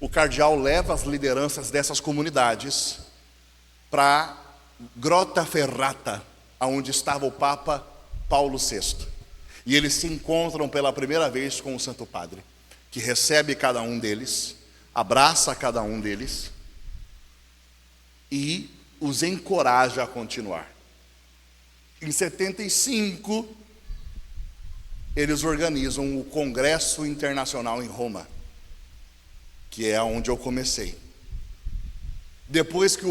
o cardeal leva as lideranças dessas comunidades para Grottaferrata, onde estava o Papa Paulo VI. E eles se encontram pela primeira vez com o Santo Padre, que recebe cada um deles, abraça cada um deles e os encoraja a continuar. Em 75, eles organizam o Congresso Internacional em Roma, que é onde eu comecei. Depois que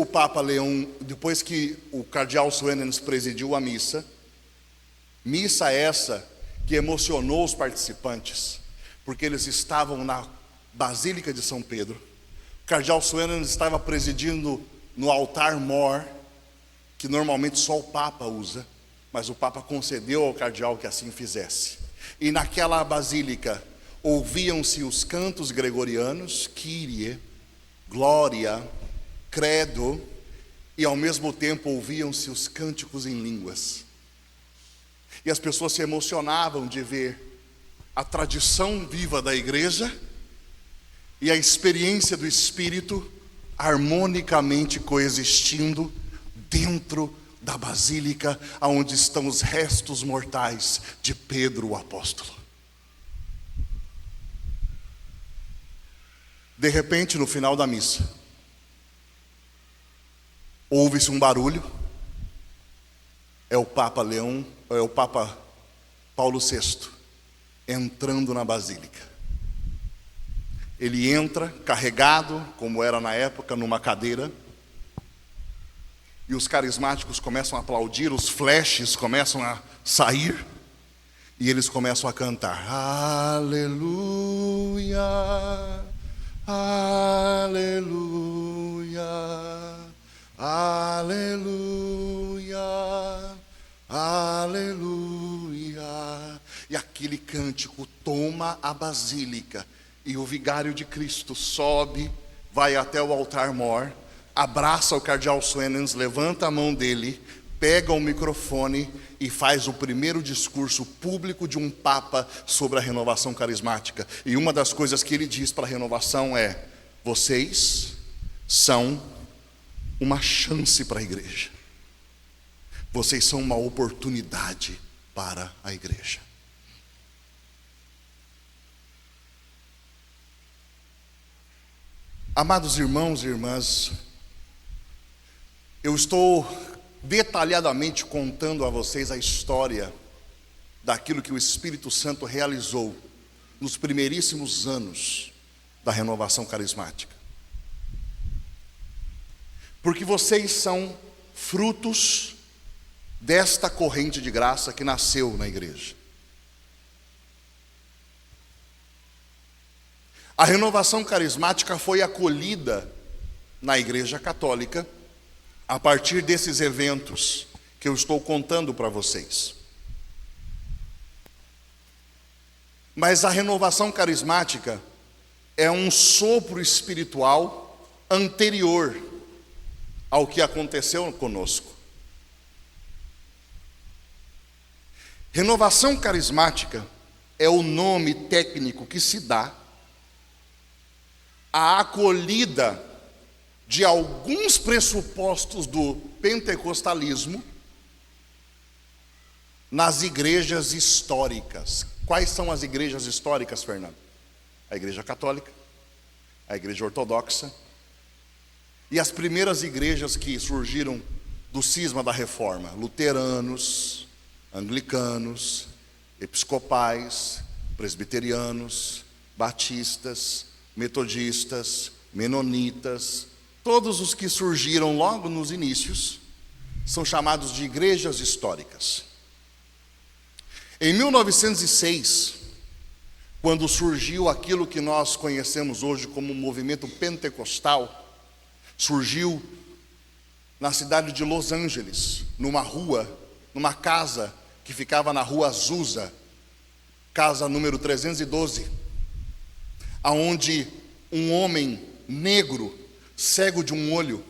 o cardeal Suenens presidiu a missa essa que emocionou os participantes, porque eles estavam na Basílica de São Pedro. O cardeal Suenens estava presidindo no altar-mor, que normalmente só o Papa usa, mas o Papa concedeu ao cardeal que assim fizesse. E naquela basílica ouviam-se os cantos gregorianos, Kyrie, Glória, Credo, e ao mesmo tempo ouviam-se os cânticos em línguas. E as pessoas se emocionavam de ver a tradição viva da igreja e a experiência do Espírito harmonicamente coexistindo dentro da basílica, onde estão os restos mortais de Pedro o apóstolo. De repente, no final da missa, ouve-se um barulho. É o Papa Paulo VI entrando na basílica. Ele entra carregado, como era na época, numa cadeira, e os carismáticos começam a aplaudir, os flashes começam a sair, e eles começam a cantar: aleluia, aleluia, aleluia, aleluia. E aquele cântico toma a basílica, e o vigário de Cristo sobe, vai até o altar-mor, abraça o cardeal Swenens, levanta a mão dele, pega o microfone e faz o primeiro discurso público de um papa sobre a renovação carismática. E uma das coisas que ele diz para a renovação é: vocês são uma chance para a igreja. Vocês são uma oportunidade para a igreja. Amados irmãos e irmãs, eu estou detalhadamente contando a vocês a história daquilo que o Espírito Santo realizou nos primeiríssimos anos da renovação carismática. Porque vocês são frutos desta corrente de graça que nasceu na igreja. A renovação carismática foi acolhida na Igreja Católica a partir desses eventos que eu estou contando para vocês. Mas a renovação carismática é um sopro espiritual anterior ao que aconteceu conosco. Renovação carismática é o nome técnico que se dá à acolhida de alguns pressupostos do pentecostalismo nas igrejas históricas. Quais são as igrejas históricas, Fernando? A Igreja Católica, a Igreja Ortodoxa e as primeiras igrejas que surgiram do cisma da Reforma: luteranos, anglicanos, episcopais, presbiterianos, batistas, metodistas, menonitas. Todos os que surgiram logo nos inícios são chamados de igrejas históricas. Em 1906, quando surgiu aquilo que nós conhecemos hoje como movimento pentecostal, surgiu na cidade de Los Angeles, numa casa que ficava na rua Azusa, casa número 312, aonde um homem negro, cego de um olho,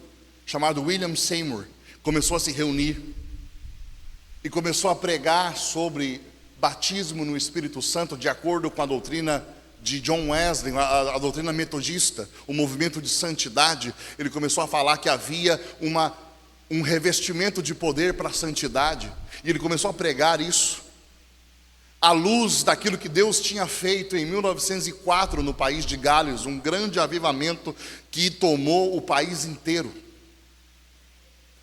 chamado William Seymour, começou a se reunir e começou a pregar sobre batismo no Espírito Santo, de acordo com a doutrina de John Wesley, a doutrina metodista, o movimento de santidade. Ele começou a falar que havia um revestimento de poder para a santidade, e ele começou a pregar isso à luz daquilo que Deus tinha feito em 1904 no país de Gales, um grande avivamento que tomou o país inteiro.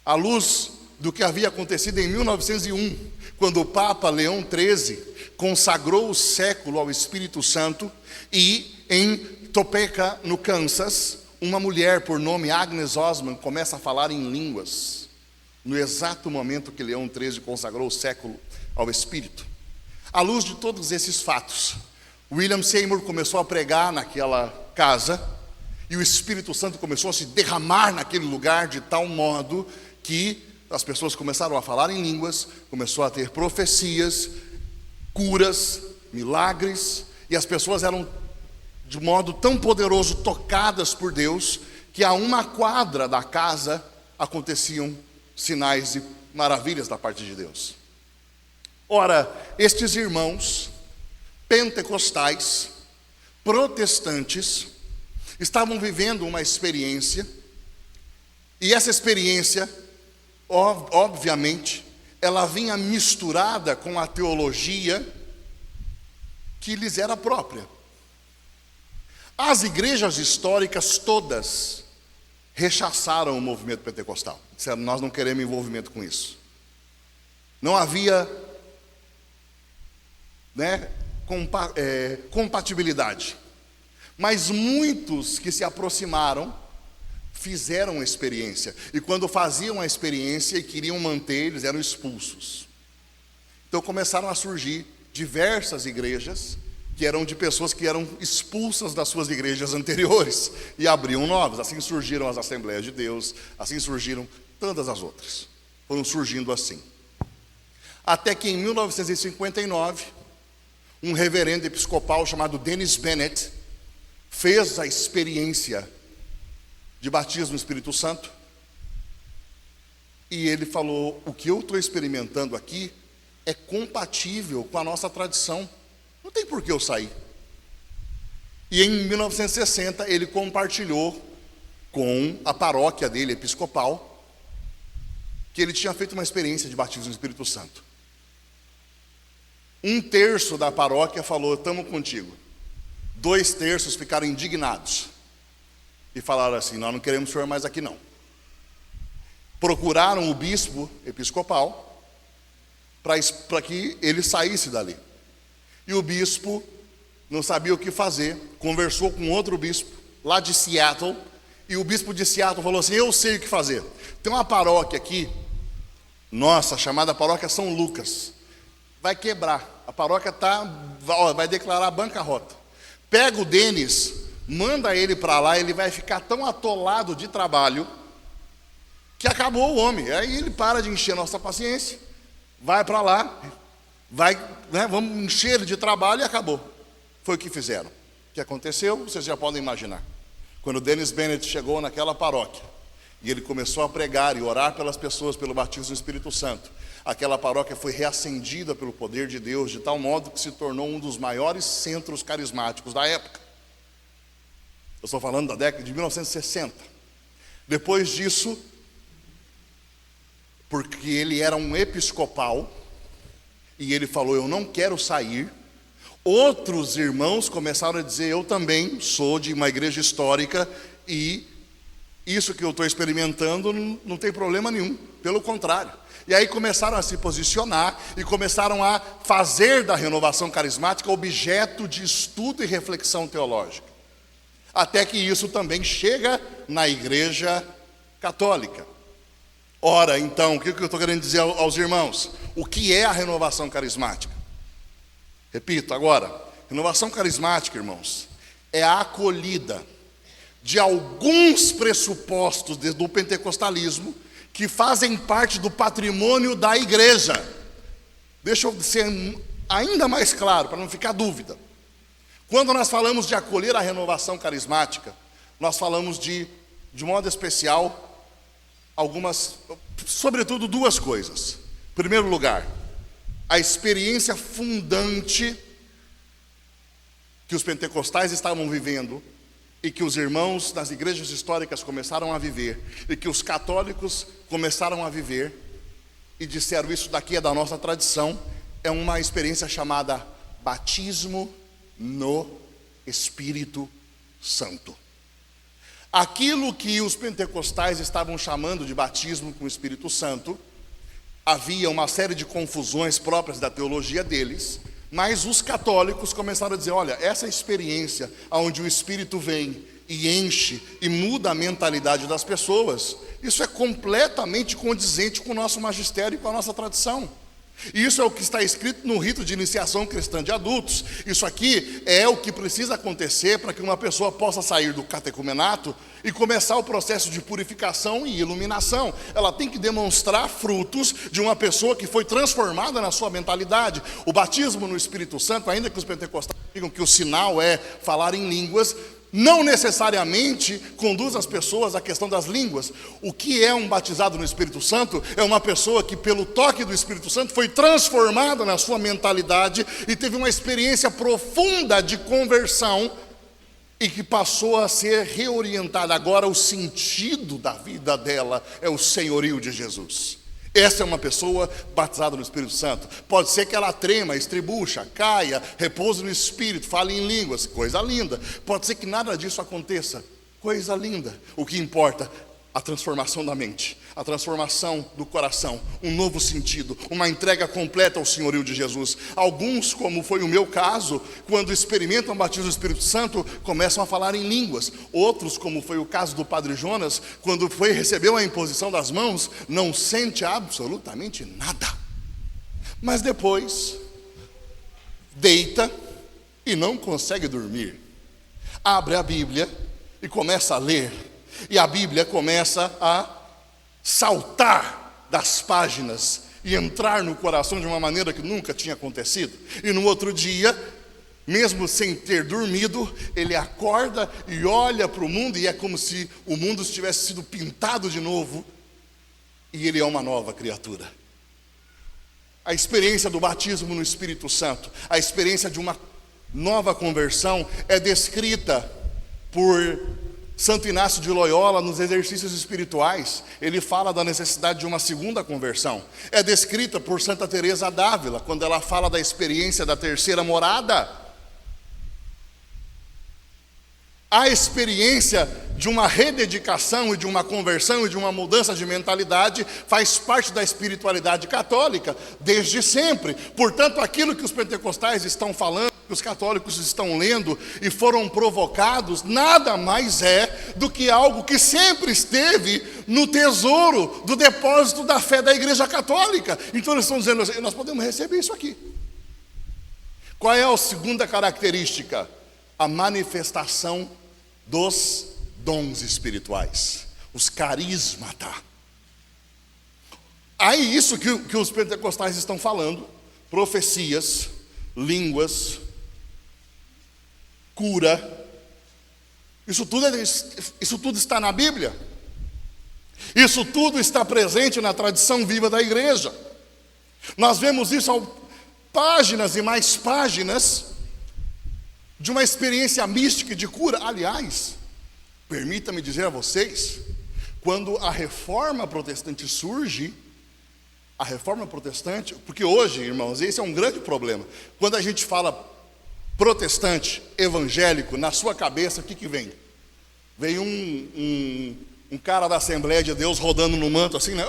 À luz do que havia acontecido em 1901, quando o Papa Leão XIII consagrou o século ao Espírito Santo, e em Topeka, no Kansas, uma mulher por nome Agnes Osman começa a falar em línguas, no exato momento que Leão XIII consagrou o século ao Espírito. À luz de todos esses fatos, William Seymour começou a pregar naquela casa, e o Espírito Santo começou a se derramar naquele lugar de tal modo que as pessoas começaram a falar em línguas, começou a ter profecias, curas, milagres, e as pessoas eram de modo tão poderoso tocadas por Deus, que a uma quadra da casa aconteciam sinais e maravilhas da parte de Deus. Ora, estes irmãos pentecostais, protestantes, estavam vivendo uma experiência, e essa experiência, obviamente, ela vinha misturada com a teologia que lhes era própria. As igrejas históricas todas rechaçaram o movimento pentecostal. Disseram: nós não queremos envolvimento com isso. Não havia compatibilidade. Mas muitos que se aproximaram fizeram a experiência, e quando faziam a experiência e queriam manter, eles eram expulsos. Então começaram a surgir diversas igrejas que eram de pessoas que eram expulsas das suas igrejas anteriores e abriam novas. Assim surgiram as Assembleias de Deus, assim surgiram tantas as outras. Foram surgindo assim. Até que em 1959, um reverendo episcopal chamado Dennis Bennett fez a experiência de batismo no Espírito Santo, e ele falou: o que eu estou experimentando aqui é compatível com a nossa tradição, não tem por que eu sair. E em 1960 ele compartilhou com a paróquia dele, episcopal, que ele tinha feito uma experiência de batismo no Espírito Santo. 1/3 da paróquia falou: estamos contigo. 2/3 ficaram indignados e falaram assim: nós não queremos o senhor mais aqui não. Procuraram o bispo episcopal para que ele saísse dali. E o bispo não sabia o que fazer, conversou com outro bispo lá de Seattle, e o bispo de Seattle falou assim: eu sei o que fazer. Tem uma paróquia aqui, nossa, chamada Paróquia São Lucas, vai quebrar, a paróquia vai declarar bancarrota. Pega o Denis, manda ele para lá, ele vai ficar tão atolado de trabalho que acabou o homem. Aí ele para de encher a nossa paciência, vai para lá, vamos encher ele de trabalho e acabou. Foi o que fizeram. O que aconteceu, vocês já podem imaginar. Quando Dennis Bennett chegou naquela paróquia e ele começou a pregar e orar pelas pessoas pelo batismo do Espírito Santo, aquela paróquia foi reacendida pelo poder de Deus, de tal modo que se tornou um dos maiores centros carismáticos da época. Eu estou falando da década de 1960. Depois disso, porque ele era um episcopal, e ele falou: eu não quero sair, outros irmãos começaram a dizer: eu também sou de uma igreja histórica, e isso que eu estou experimentando não tem problema nenhum, pelo contrário. E aí começaram a se posicionar, e começaram a fazer da renovação carismática objeto de estudo e reflexão teológica. Até que isso também chega na igreja católica. Ora, então, o que eu estou querendo dizer aos irmãos? O que é a renovação carismática? Repito agora: renovação carismática, irmãos, é a acolhida de alguns pressupostos do pentecostalismo que fazem parte do patrimônio da igreja. Deixa eu ser ainda mais claro, para não ficar dúvida. Quando nós falamos de acolher a renovação carismática, nós falamos de modo especial, sobretudo duas coisas. Em primeiro lugar, a experiência fundante que os pentecostais estavam vivendo, e que os irmãos das igrejas históricas começaram a viver, e que os católicos começaram a viver, e disseram: isso daqui é da nossa tradição, é uma experiência chamada batismo no Espírito Santo. Aquilo que os pentecostais estavam chamando de batismo com o Espírito Santo, havia uma série de confusões próprias da teologia deles, mas os católicos começaram a dizer: olha, essa experiência onde o Espírito vem e enche e muda a mentalidade das pessoas, isso é completamente condizente com o nosso magistério e com a nossa tradição. E isso é o que está escrito no rito de iniciação cristã de adultos. Isso aqui é o que precisa acontecer para que uma pessoa possa sair do catecumenato e começar o processo de purificação e iluminação. Ela tem que demonstrar frutos de uma pessoa que foi transformada na sua mentalidade. O batismo no Espírito Santo, ainda que os pentecostais digam que o sinal é falar em línguas, não necessariamente conduz as pessoas à questão das línguas. O que é um batizado no Espírito Santo? É uma pessoa que, pelo toque do Espírito Santo, foi transformada na sua mentalidade e teve uma experiência profunda de conversão, e que passou a ser reorientada. Agora o sentido da vida dela é o senhorio de Jesus. Essa é uma pessoa batizada no Espírito Santo. Pode ser que ela trema, estribucha, caia, repouse no Espírito, fale em línguas, coisa linda. Pode ser que nada disso aconteça, coisa linda. O que importa a transformação da mente, a transformação do coração, um novo sentido, uma entrega completa ao senhorio de Jesus. Alguns, como foi o meu caso, quando experimentam o batismo do Espírito Santo, começam a falar em línguas. Outros, como foi o caso do Padre Jonas, quando recebeu a imposição das mãos, não sente absolutamente nada. Mas depois, deita e não consegue dormir. Abre a Bíblia e começa a ler. E a Bíblia começa a saltar das páginas e entrar no coração de uma maneira que nunca tinha acontecido. E no outro dia, mesmo sem ter dormido, ele acorda e olha para o mundo, e é como se o mundo tivesse sido pintado de novo, e ele é uma nova criatura. A experiência do batismo no Espírito Santo, a experiência de uma nova conversão, é descrita por Santo Inácio de Loyola nos exercícios espirituais. Ele fala da necessidade de uma segunda conversão. É descrita por Santa Teresa d'Ávila, quando ela fala da experiência da terceira morada. A experiência de uma rededicação e de uma conversão e de uma mudança de mentalidade faz parte da espiritualidade católica desde sempre. Portanto, aquilo que os pentecostais estão falando, que os católicos estão lendo e foram provocados, nada mais é do que algo que sempre esteve no tesouro do depósito da fé da Igreja Católica. Então eles estão dizendo assim: nós podemos receber isso aqui. Qual é a segunda característica? A manifestação dos dons espirituais, os carismata. Aí isso que os pentecostais estão falando: profecias, línguas, cura. Isso tudo está na Bíblia. Isso tudo está presente na tradição viva da igreja. Nós vemos isso páginas e mais páginas de uma experiência mística de cura. Aliás, permita-me dizer a vocês, quando a reforma protestante surge, a reforma protestante, porque hoje, irmãos, esse é um grande problema. Quando a gente fala protestante, evangélico, na sua cabeça, o que vem? Vem um cara da Assembleia de Deus rodando no manto assim, né?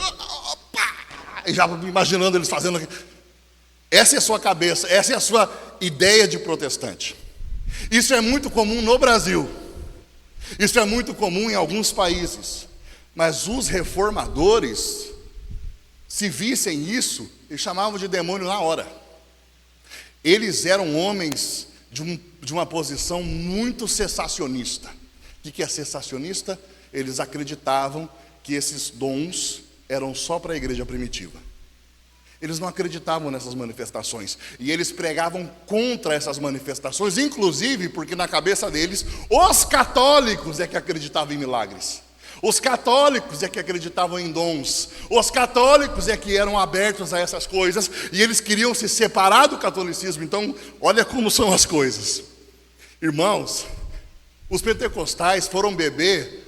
E já imaginando eles fazendo aqui. Essa é a sua cabeça, essa é a sua ideia de protestante. Isso é muito comum no Brasil. Isso é muito comum em alguns países. Mas os reformadores, se vissem isso, eles chamavam de demônio na hora. Eles eram homens de uma posição muito cessacionista. O que é cessacionista? Eles acreditavam que esses dons eram só para a igreja primitiva. Eles não acreditavam nessas manifestações. E eles pregavam contra essas manifestações, inclusive porque na cabeça deles, os católicos é que acreditavam em milagres. Os católicos é que acreditavam em dons. Os católicos é que eram abertos a essas coisas. E eles queriam se separar do catolicismo. Então, olha como são as coisas. Irmãos, os pentecostais foram beber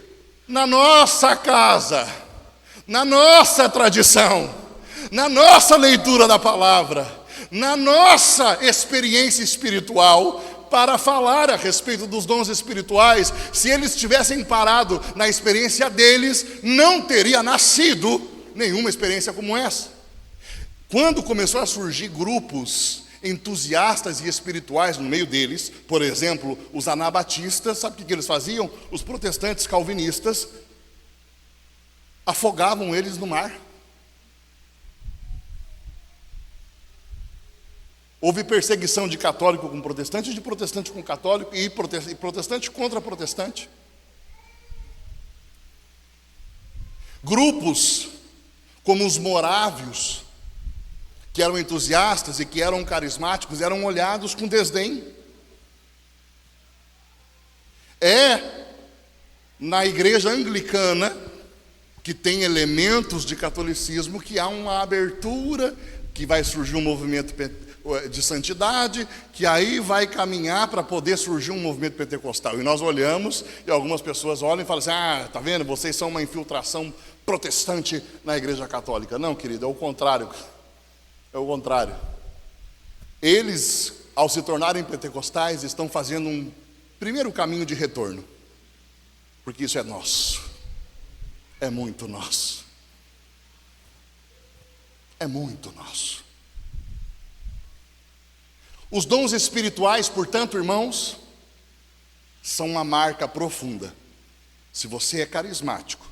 na nossa casa, na nossa tradição, na nossa leitura da palavra, na nossa experiência espiritual, para falar a respeito dos dons espirituais. Se eles tivessem parado na experiência deles, não teria nascido nenhuma experiência como essa. Quando começou a surgir grupos entusiastas e espirituais no meio deles, por exemplo, os anabatistas, sabe o que eles faziam? Os protestantes calvinistas afogavam eles no mar. Houve perseguição de católico com protestante, de protestante com católico e protestante contra protestante. Grupos como os morávios, que eram entusiastas e que eram carismáticos, eram olhados com desdém. É na igreja anglicana, que tem elementos de catolicismo, que há uma abertura, que vai surgir um movimento de santidade, que aí vai caminhar para poder surgir um movimento pentecostal. E nós olhamos, e algumas pessoas olham e falam assim: tá vendo, vocês são uma infiltração protestante na igreja católica. Não, querido, é o contrário. É o contrário. Eles, ao se tornarem pentecostais, estão fazendo um primeiro caminho de retorno, porque isso é nosso. é muito nosso. É muito nosso. Os dons espirituais, portanto, irmãos, são uma marca profunda. Se você é carismático,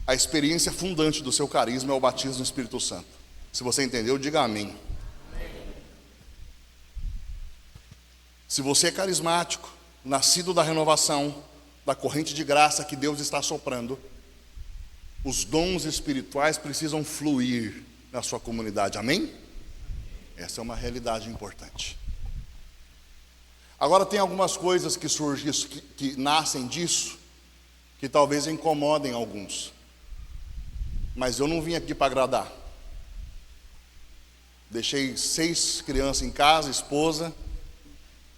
a experiência fundante do seu carisma é o batismo no Espírito Santo. Se você entendeu, diga amém. Se você é carismático, nascido da renovação, da corrente de graça que Deus está soprando, os dons espirituais precisam fluir na sua comunidade, amém? Essa é uma realidade importante. Agora tem algumas coisas que surgem, que nascem disso, que talvez incomodem alguns. Mas eu não vim aqui para agradar. Deixei 6 crianças em casa, esposa,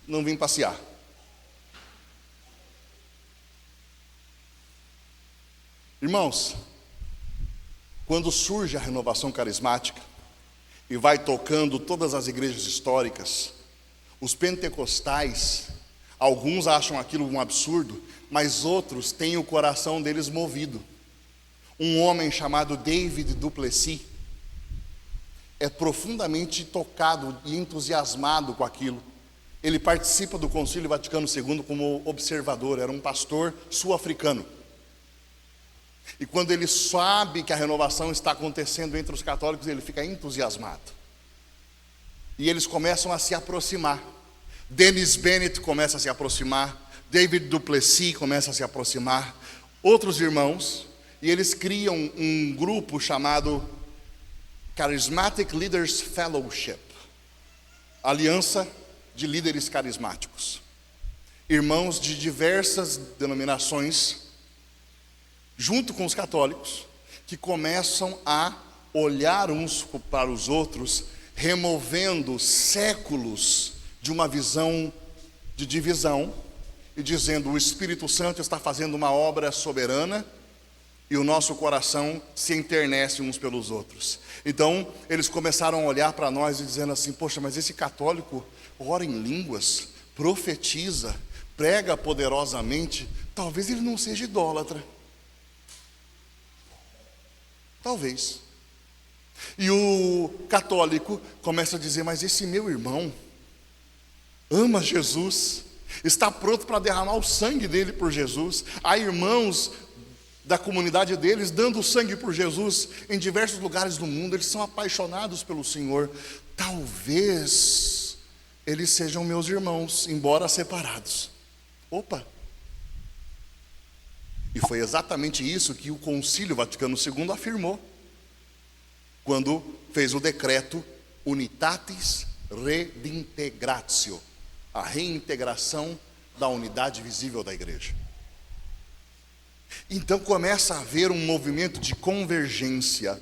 não vim passear. Irmãos, quando surge a renovação carismática e vai tocando todas as igrejas históricas, os pentecostais, alguns acham aquilo um absurdo, mas outros têm o coração deles movido. Um homem chamado David du Plessis é profundamente tocado e entusiasmado com aquilo. Ele participa do Concílio Vaticano II como observador, era um pastor sul-africano. E quando ele sabe que a renovação está acontecendo entre os católicos, ele fica entusiasmado. E eles começam a se aproximar. Dennis Bennett começa a se aproximar, David du Plessis começa a se aproximar, outros irmãos, e eles criam um grupo chamado Charismatic Leaders Fellowship, Aliança de Líderes Carismáticos. Irmãos de diversas denominações, junto com os católicos, que começam a olhar uns para os outros, removendo séculos de uma visão de divisão e dizendo: o Espírito Santo está fazendo uma obra soberana e o nosso coração se enternece uns pelos outros. Então eles começaram a olhar para nós e dizendo assim: poxa, mas esse católico ora em línguas, profetiza, prega poderosamente, talvez ele não seja idólatra. Talvez. E o católico começa a dizer: mas esse meu irmão ama Jesus, está pronto para derramar o sangue dele por Jesus. Há irmãos da comunidade deles dando o sangue por Jesus em diversos lugares do mundo. Eles são apaixonados pelo Senhor. Talvez eles sejam meus irmãos, embora separados. Opa! E foi exatamente isso que o Concílio Vaticano II afirmou, quando fez o decreto Unitatis Redintegratio, a reintegração da unidade visível da igreja. Então começa a haver um movimento de convergência.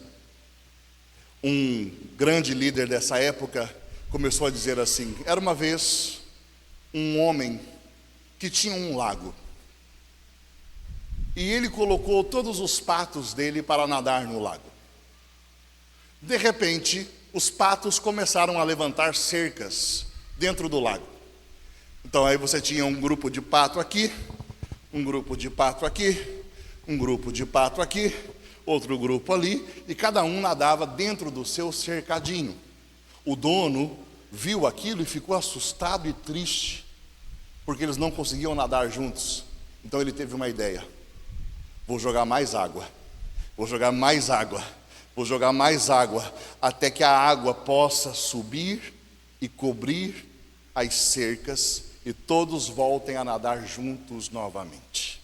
Um grande líder dessa época começou a dizer assim: era uma vez um homem que tinha um lago, e ele colocou todos os patos dele para nadar no lago. De repente, os patos começaram a levantar cercas dentro do lago. Então aí você tinha um grupo de pato aqui, um grupo de pato aqui, um grupo de pato aqui, outro grupo ali, e cada um nadava dentro do seu cercadinho. O dono viu aquilo e ficou assustado e triste, porque eles não conseguiam nadar juntos. Então ele teve uma ideia: vou jogar mais água, vou jogar mais água, vou jogar mais água, até que a água possa subir e cobrir as cercas e todos voltem a nadar juntos novamente.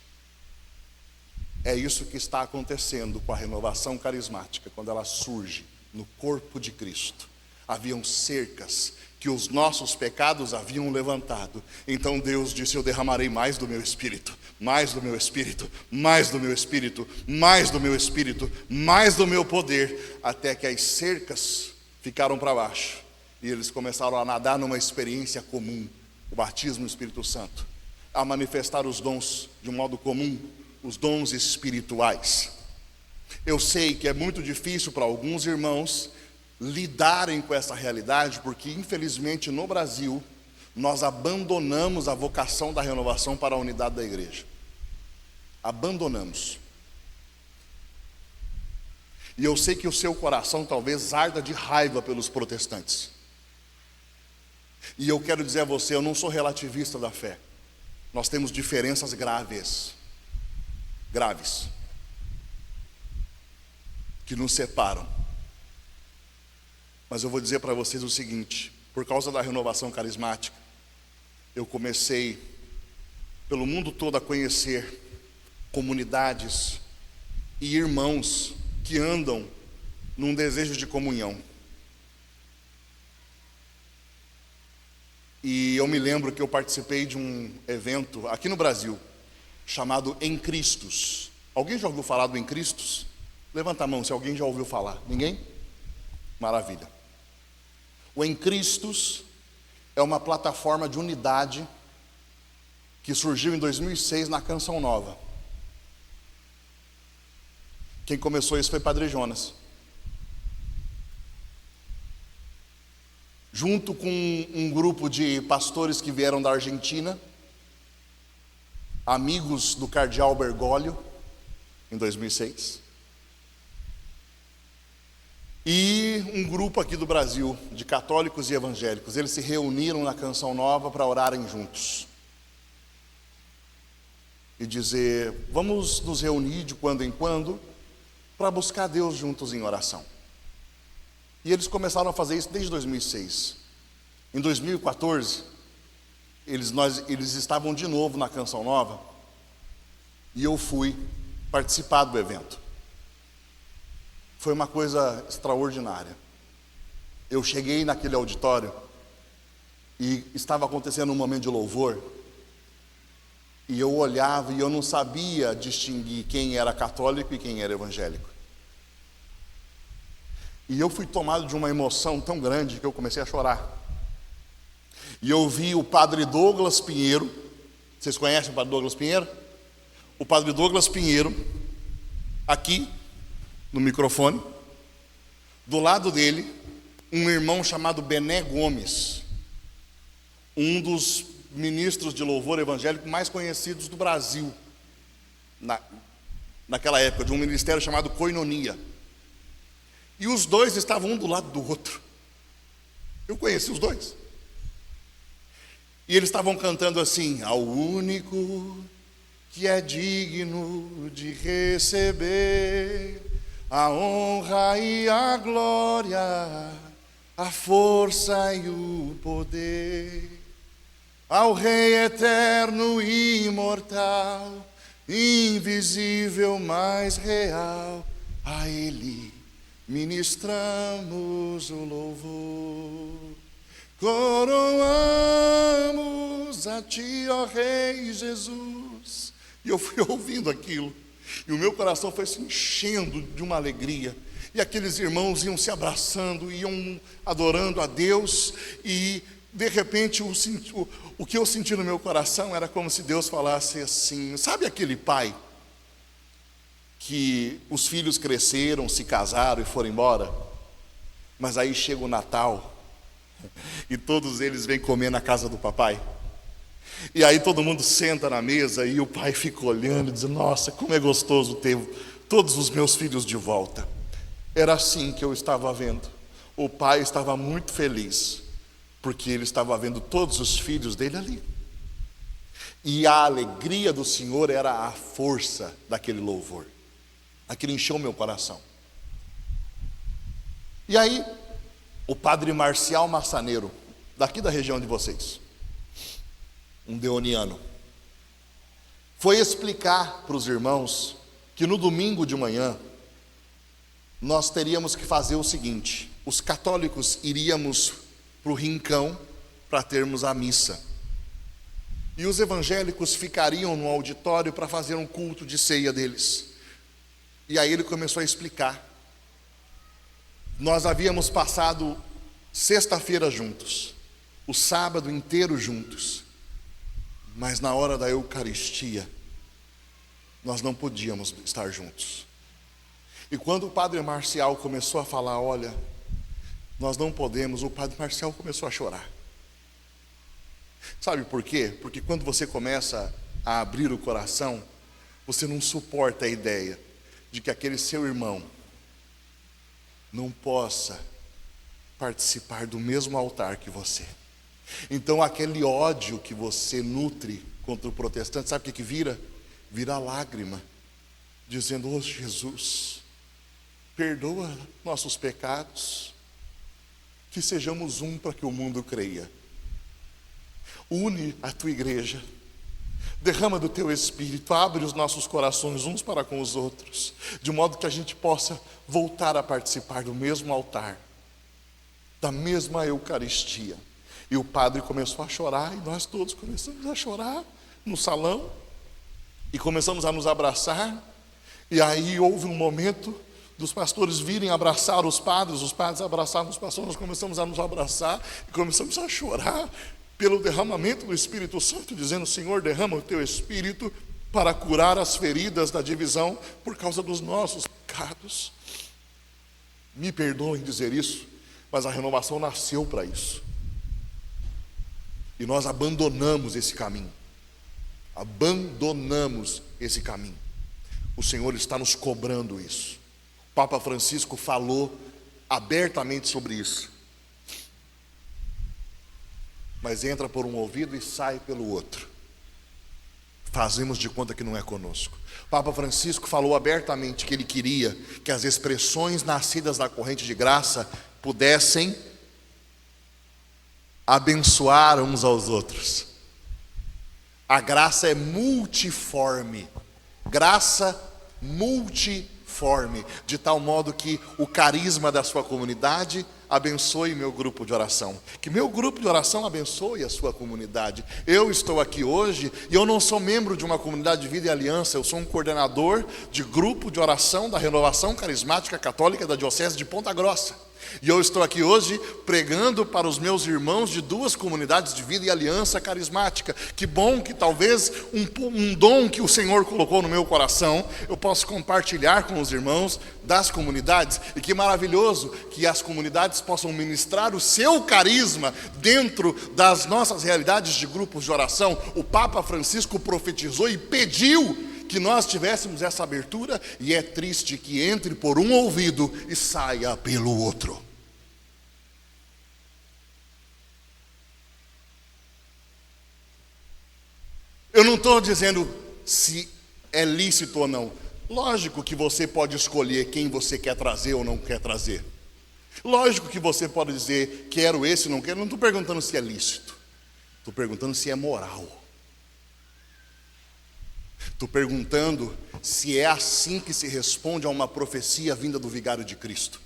É isso que está acontecendo com a renovação carismática, quando ela surge no corpo de Cristo. Haviam cercas que os nossos pecados haviam levantado. Então Deus disse: eu derramarei mais do meu Espírito, mais do meu Espírito, mais do meu Espírito, mais do meu Espírito, mais do meu poder, até que as cercas ficaram para baixo e eles começaram a nadar numa experiência comum, o batismo no Espírito Santo, a manifestar os dons de um modo comum, os dons espirituais. Eu sei que é muito difícil para alguns irmãos lidarem com essa realidade, porque infelizmente no Brasil nós abandonamos a vocação da renovação para a unidade da igreja. Abandonamos. E eu sei que o seu coração talvez arda de raiva pelos protestantes. E eu quero dizer a você, eu não sou relativista da fé. Nós temos diferenças graves, que nos separam. Mas eu vou dizer para vocês o seguinte: por causa da renovação carismática, eu comecei pelo mundo todo a conhecer comunidades e irmãos que andam num desejo de comunhão. E eu me lembro que eu participei de um evento aqui no Brasil, chamado Em Cristos. Alguém já ouviu falar do Em Cristos? Levanta a mão se alguém já ouviu falar. Ninguém? Maravilha. O Em Cristos é uma plataforma de unidade que surgiu em 2006 na Canção Nova. Quem começou isso foi Padre Jonas. Junto com um grupo de pastores que vieram da Argentina, amigos do cardeal Bergoglio, em 2006. E um grupo aqui do Brasil, de católicos e evangélicos. Eles se reuniram na Canção Nova para orarem juntos. E dizer, vamos nos reunir de quando em quando, para buscar Deus juntos em oração. E eles começaram a fazer isso desde 2006. Em 2014, eles estavam de novo na Canção Nova, e eu fui participar do evento. Foi uma coisa extraordinária. Eu cheguei naquele auditório, e estava acontecendo um momento de louvor, e eu olhava e eu não sabia distinguir quem era católico e quem era evangélico. E eu fui tomado de uma emoção tão grande que eu comecei a chorar. E eu vi o Padre Douglas Pinheiro. Vocês conhecem o Padre Douglas Pinheiro? O Padre Douglas Pinheiro, aqui, no microfone. Do lado dele, um irmão chamado Bené Gomes, um dos ministros de louvor evangélico mais conhecidos do Brasil, naquela época, de um ministério chamado Koinonia. E os dois estavam um do lado do outro. Eu conheci os dois. E eles estavam cantando assim: ao único que é digno de receber a honra e a glória, a força e o poder, ao Rei eterno e imortal, invisível, mas real, a Ele ministramos o louvor. Coroamos a Ti, ó Rei Jesus. E eu fui ouvindo aquilo, e o meu coração foi se enchendo de uma alegria. E aqueles irmãos iam se abraçando, iam adorando a Deus. E de repente o que eu senti no meu coração era como se Deus falasse assim: sabe aquele pai que os filhos cresceram, se casaram e foram embora, mas aí chega o Natal e todos eles vêm comer na casa do papai? E aí todo mundo senta na mesa e o pai fica olhando e diz: nossa, como é gostoso ter todos os meus filhos de volta. Era assim que eu estava vendo. O pai estava muito feliz, porque ele estava vendo todos os filhos dele ali. E a alegria do Senhor era a força daquele louvor. Aquilo encheu meu coração. E aí, o padre Marcial Massaneiro, daqui da região de vocês, um deoniano, foi explicar para os irmãos que no domingo de manhã nós teríamos que fazer o seguinte: os católicos iríamos para o rincão para termos a missa, e os evangélicos ficariam no auditório para fazer um culto de ceia deles. E aí ele começou a explicar. Nós havíamos passado sexta-feira juntos, o sábado inteiro juntos, mas na hora da Eucaristia nós não podíamos estar juntos. E quando o padre Marcial começou a falar: olha, nós não podemos, o padre Marcial começou a chorar. Sabe por quê? Porque quando você começa a abrir o coração, você não suporta a ideia de que aquele seu irmão não possa participar do mesmo altar que você. Então aquele ódio que você nutre contra o protestante, sabe o que vira? Vira lágrima, dizendo: oh Jesus, perdoa nossos pecados, que sejamos um para que o mundo creia. Une a tua igreja, derrama do teu Espírito, abre os nossos corações uns para com os outros, de modo que a gente possa voltar a participar do mesmo altar, da mesma Eucaristia. E o padre começou a chorar, e nós todos começamos a chorar no salão, e começamos a nos abraçar. E aí houve um momento dos pastores virem abraçar os padres abraçaram os pastores, nós começamos a nos abraçar, e começamos a chorar pelo derramamento do Espírito Santo, dizendo: Senhor, derrama o teu Espírito para curar as feridas da divisão por causa dos nossos pecados. Me perdoem dizer isso, mas a renovação nasceu para isso. E nós abandonamos esse caminho. Abandonamos esse caminho. O Senhor está nos cobrando isso. O Papa Francisco falou abertamente sobre isso. Mas entra por um ouvido e sai pelo outro. Fazemos de conta que não é conosco. O Papa Francisco falou abertamente que ele queria que as expressões nascidas da corrente de graça pudessem abençoar uns aos outros. A graça é multiforme. Graça multiforme, de tal modo que o carisma da sua comunidade abençoe meu grupo de oração, que meu grupo de oração abençoe a sua comunidade. Eu estou aqui hoje e eu não sou membro de uma comunidade de vida e aliança, eu sou um coordenador de grupo de oração da Renovação Carismática Católica da Diocese de Ponta Grossa. E eu estou aqui hoje pregando para os meus irmãos de duas comunidades de vida e aliança carismática. Que bom que talvez um dom que o Senhor colocou no meu coração eu possa compartilhar com os irmãos das comunidades. E que maravilhoso que as comunidades possam ministrar o seu carisma dentro das nossas realidades de grupos de oração. O Papa Francisco profetizou e pediu que nós tivéssemos essa abertura, e é triste que entre por um ouvido e saia pelo outro. Eu não estou dizendo se é lícito ou não. Lógico que você pode escolher quem você quer trazer ou não quer trazer. Lógico que você pode dizer: quero esse, não quero. Não estou perguntando se é lícito, estou perguntando se é moral. Estou perguntando se é assim que se responde a uma profecia vinda do vigário de Cristo.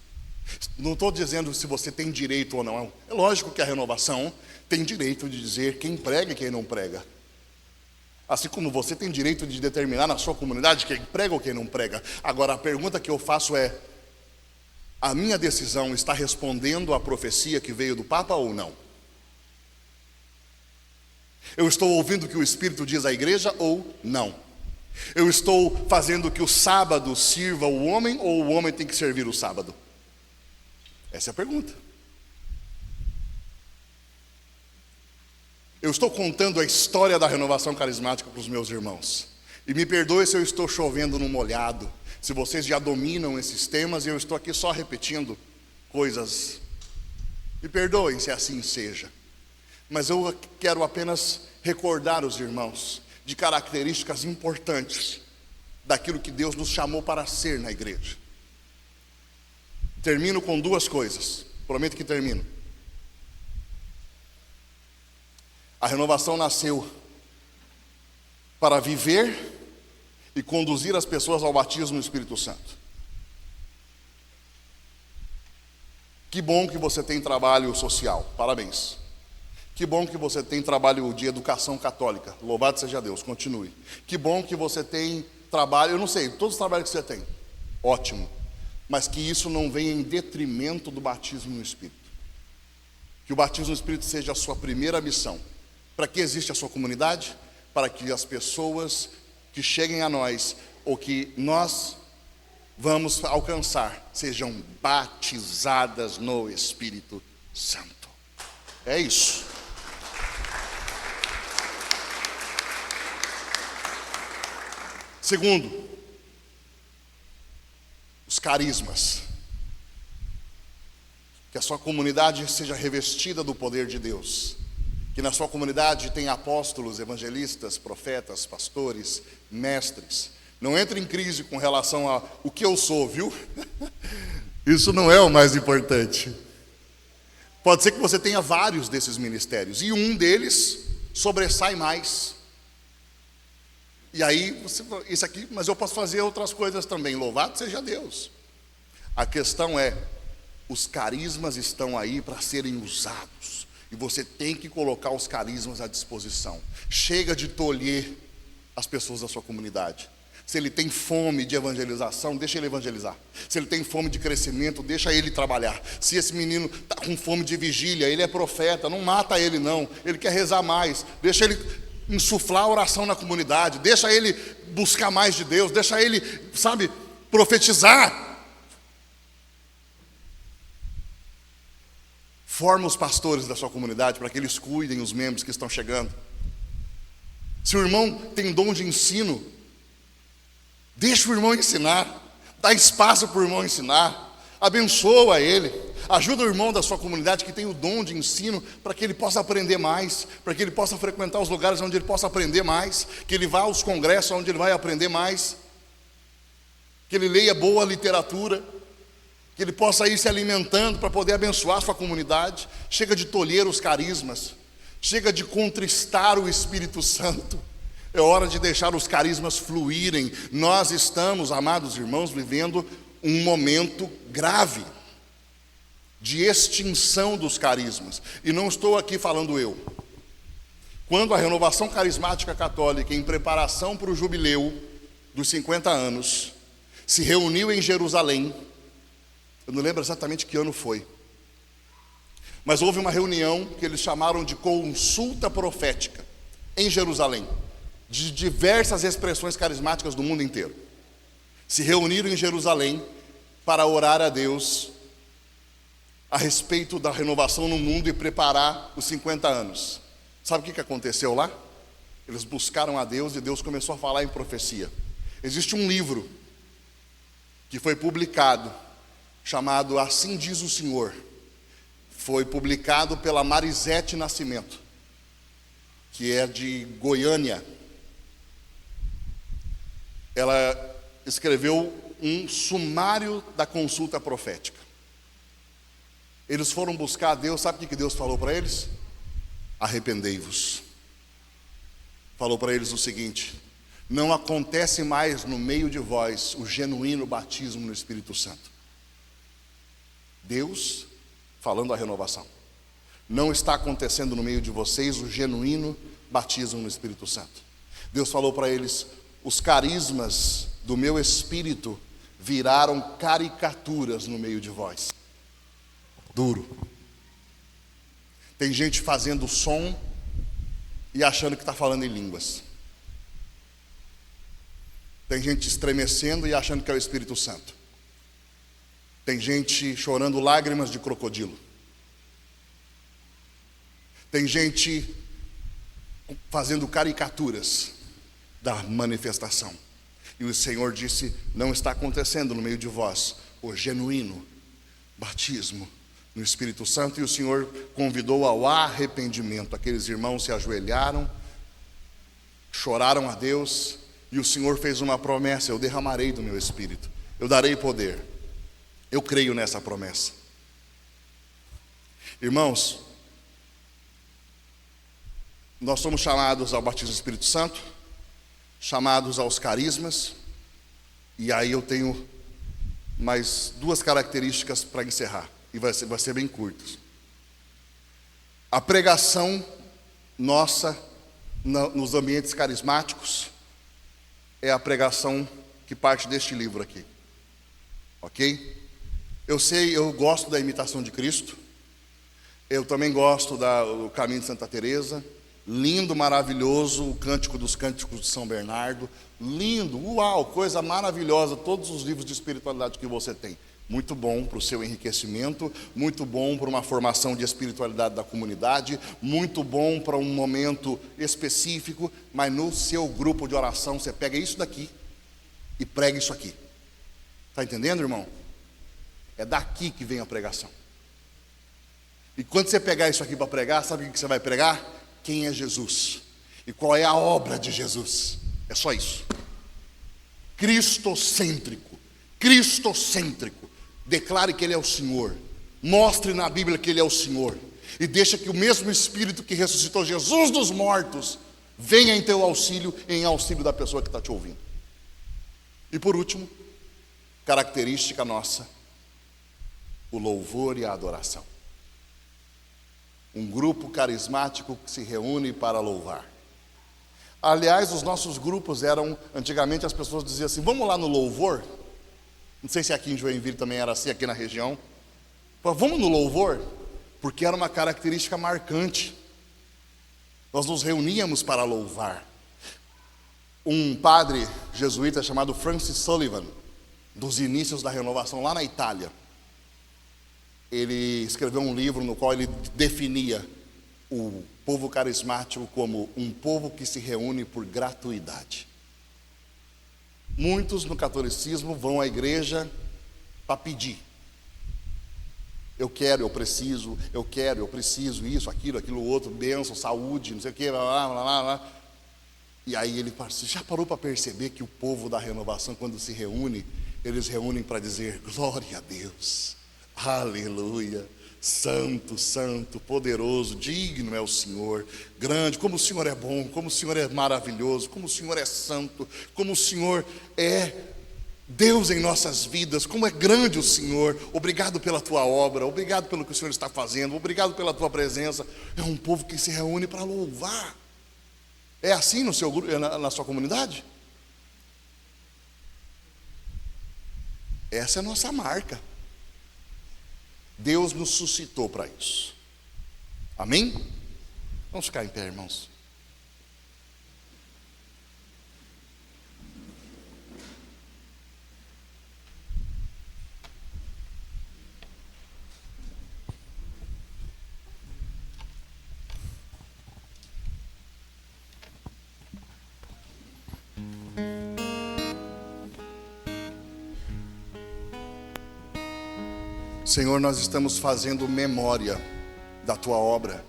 Não estou dizendo se você tem direito ou não. É lógico que a renovação tem direito de dizer quem prega e quem não prega. Assim como você tem direito de determinar na sua comunidade quem prega ou quem não prega. Agora a pergunta que eu faço é: a minha decisão está respondendo à profecia que veio do Papa ou não? Eu estou ouvindo o que o Espírito diz à igreja ou não? Eu estou fazendo que o sábado sirva o homem ou o homem tem que servir o sábado? Essa é a pergunta. Eu estou contando a história da renovação carismática para os meus irmãos. E me perdoe se eu estou chovendo no molhado, se vocês já dominam esses temas e eu estou aqui só repetindo coisas. Me perdoem se assim seja. Mas eu quero apenas recordar os irmãos de características importantes daquilo que Deus nos chamou para ser na igreja. Termino com duas coisas, prometo que termino. A renovação nasceu para viver e conduzir as pessoas ao batismo no Espírito Santo. Que bom que você tem trabalho social, parabéns. Que bom que você tem trabalho de educação católica, louvado seja Deus, continue. Que bom que você tem trabalho, eu não sei, todos os trabalhos que você tem, ótimo. Mas que isso não venha em detrimento do batismo no Espírito. Que o batismo no Espírito seja a sua primeira missão. Para que existe a sua comunidade? Para que as pessoas que cheguem a nós, ou que nós vamos alcançar, sejam batizadas no Espírito Santo. É isso. Segundo, os carismas. Que a sua comunidade seja revestida do poder de Deus. Que na sua comunidade tenha apóstolos, evangelistas, profetas, pastores, mestres. Não entre em crise com relação a o que eu sou, viu? Isso não é o mais importante. Pode ser que você tenha vários desses ministérios e um deles sobressai mais. E aí, você, isso aqui, mas eu posso fazer outras coisas também. Louvado seja Deus. A questão é, os carismas estão aí para serem usados. E você tem que colocar os carismas à disposição. Chega de tolher as pessoas da sua comunidade. Se ele tem fome de evangelização, deixa ele evangelizar. Se ele tem fome de crescimento, deixa ele trabalhar. Se esse menino está com fome de vigília, ele é profeta, não mata ele não. Ele quer rezar mais, deixa ele insuflar a oração na comunidade. Deixa ele buscar mais de Deus, deixa ele, sabe, profetizar. Forma os pastores da sua comunidade para que eles cuidem os membros que estão chegando. Se o irmão tem dom de ensino, deixa o irmão ensinar, dá espaço para o irmão ensinar, abençoa ele, ajuda o irmão da sua comunidade que tem o dom de ensino para que ele possa aprender mais, para que ele possa frequentar os lugares onde ele possa aprender mais, que ele vá aos congressos onde ele vai aprender mais, que ele leia boa literatura, que ele possa ir se alimentando para poder abençoar a sua comunidade. Chega de tolher os carismas, chega de contristar o Espírito Santo. É hora de deixar os carismas fluírem. Nós estamos, amados irmãos, vivendo um momento grave de extinção dos carismas. E não estou aqui falando eu. Quando a Renovação Carismática Católica, em preparação para o jubileu dos 50 anos, se reuniu em Jerusalém, eu não lembro exatamente que ano foi, mas houve uma reunião que eles chamaram de consulta profética, em Jerusalém, de diversas expressões carismáticas do mundo inteiro. Se reuniram em Jerusalém para orar a Deus a respeito da renovação no mundo e preparar os 50 anos. Sabe o que aconteceu lá? Eles buscaram a Deus e Deus começou a falar em profecia. Existe um livro que foi publicado, chamado Assim Diz o Senhor. Foi publicado pela Marisete Nascimento, que é de Goiânia. Ela escreveu um sumário da consulta profética. Eles foram buscar a Deus, sabe o que Deus falou para eles? Arrependei-vos. Falou para eles o seguinte: não acontece mais no meio de vós o genuíno batismo no Espírito Santo. Deus falando a renovação. Não está acontecendo no meio de vocês o genuíno batismo no Espírito Santo. Deus falou para eles: os carismas do meu Espírito viraram caricaturas no meio de vós. Duro. Tem gente fazendo som e achando que está falando em línguas. Tem gente estremecendo e achando que é o Espírito Santo. Tem gente chorando lágrimas de crocodilo. Tem gente fazendo caricaturas da manifestação. E o Senhor disse: não está acontecendo no meio de vós o genuíno batismo no Espírito Santo. E o Senhor convidou ao arrependimento. Aqueles irmãos se ajoelharam, choraram a Deus, e o Senhor fez uma promessa: eu derramarei do meu Espírito, eu darei poder. Eu creio nessa promessa. Irmãos, nós somos chamados ao batismo do Espírito Santo, chamados aos carismas, e aí eu tenho mais duas características para encerrar, e vai ser bem curto. A pregação nossa nos ambientes carismáticos é a pregação que parte deste livro aqui, ok? Eu sei, eu gosto da imitação de Cristo, eu também gosto do Caminho de Santa Teresa. Lindo, maravilhoso, o Cântico dos Cânticos de São Bernardo. Lindo, uau, coisa maravilhosa. Todos os livros de espiritualidade que você tem. Muito bom para o seu enriquecimento, muito bom para uma formação de espiritualidade da comunidade, muito bom para um momento específico, mas no seu grupo de oração você pega isso daqui e prega isso aqui. Está entendendo, irmão? É daqui que vem a pregação. E quando você pegar isso aqui para pregar, sabe o que você vai pregar? Quem é Jesus e qual é a obra de Jesus. É só isso. Cristocêntrico. Cristocêntrico. Declare que Ele é o Senhor. Mostre na Bíblia que Ele é o Senhor. E deixa que o mesmo Espírito que ressuscitou Jesus dos mortos venha em teu auxílio e em auxílio da pessoa que está te ouvindo. E por último, característica nossa, o louvor e a adoração. Um grupo carismático que se reúne para louvar. Aliás, os nossos grupos eram, antigamente as pessoas diziam assim, vamos lá no louvor? Não sei se aqui em Joinville também era assim, aqui na região. Vamos no louvor? Porque era uma característica marcante. Nós nos reuníamos para louvar. Um padre jesuíta chamado Francis Sullivan, dos inícios da renovação lá na Itália, ele escreveu um livro no qual ele definia o povo carismático como um povo que se reúne por gratuidade. Muitos no catolicismo vão à igreja para pedir. Eu quero, eu preciso, eu quero, eu preciso, isso, aquilo outro, bênção, saúde, não sei o que, blá, blá, blá, blá. E aí ele já parou para perceber que o povo da renovação, quando se reúne, eles reúnem para dizer, glória a Deus, aleluia, santo, santo, poderoso, digno é o Senhor, grande, como o Senhor é bom, como o Senhor é maravilhoso, como o Senhor é santo, como o Senhor é Deus em nossas vidas, como é grande o Senhor, obrigado pela tua obra, obrigado pelo que o Senhor está fazendo, obrigado pela tua presença. É um povo que se reúne para louvar. É assim no seu grupo, na sua comunidade? Essa é a nossa marca. Deus nos suscitou para isso. Amém? Vamos ficar em pé, irmãos. Senhor, nós estamos fazendo memória da Tua obra,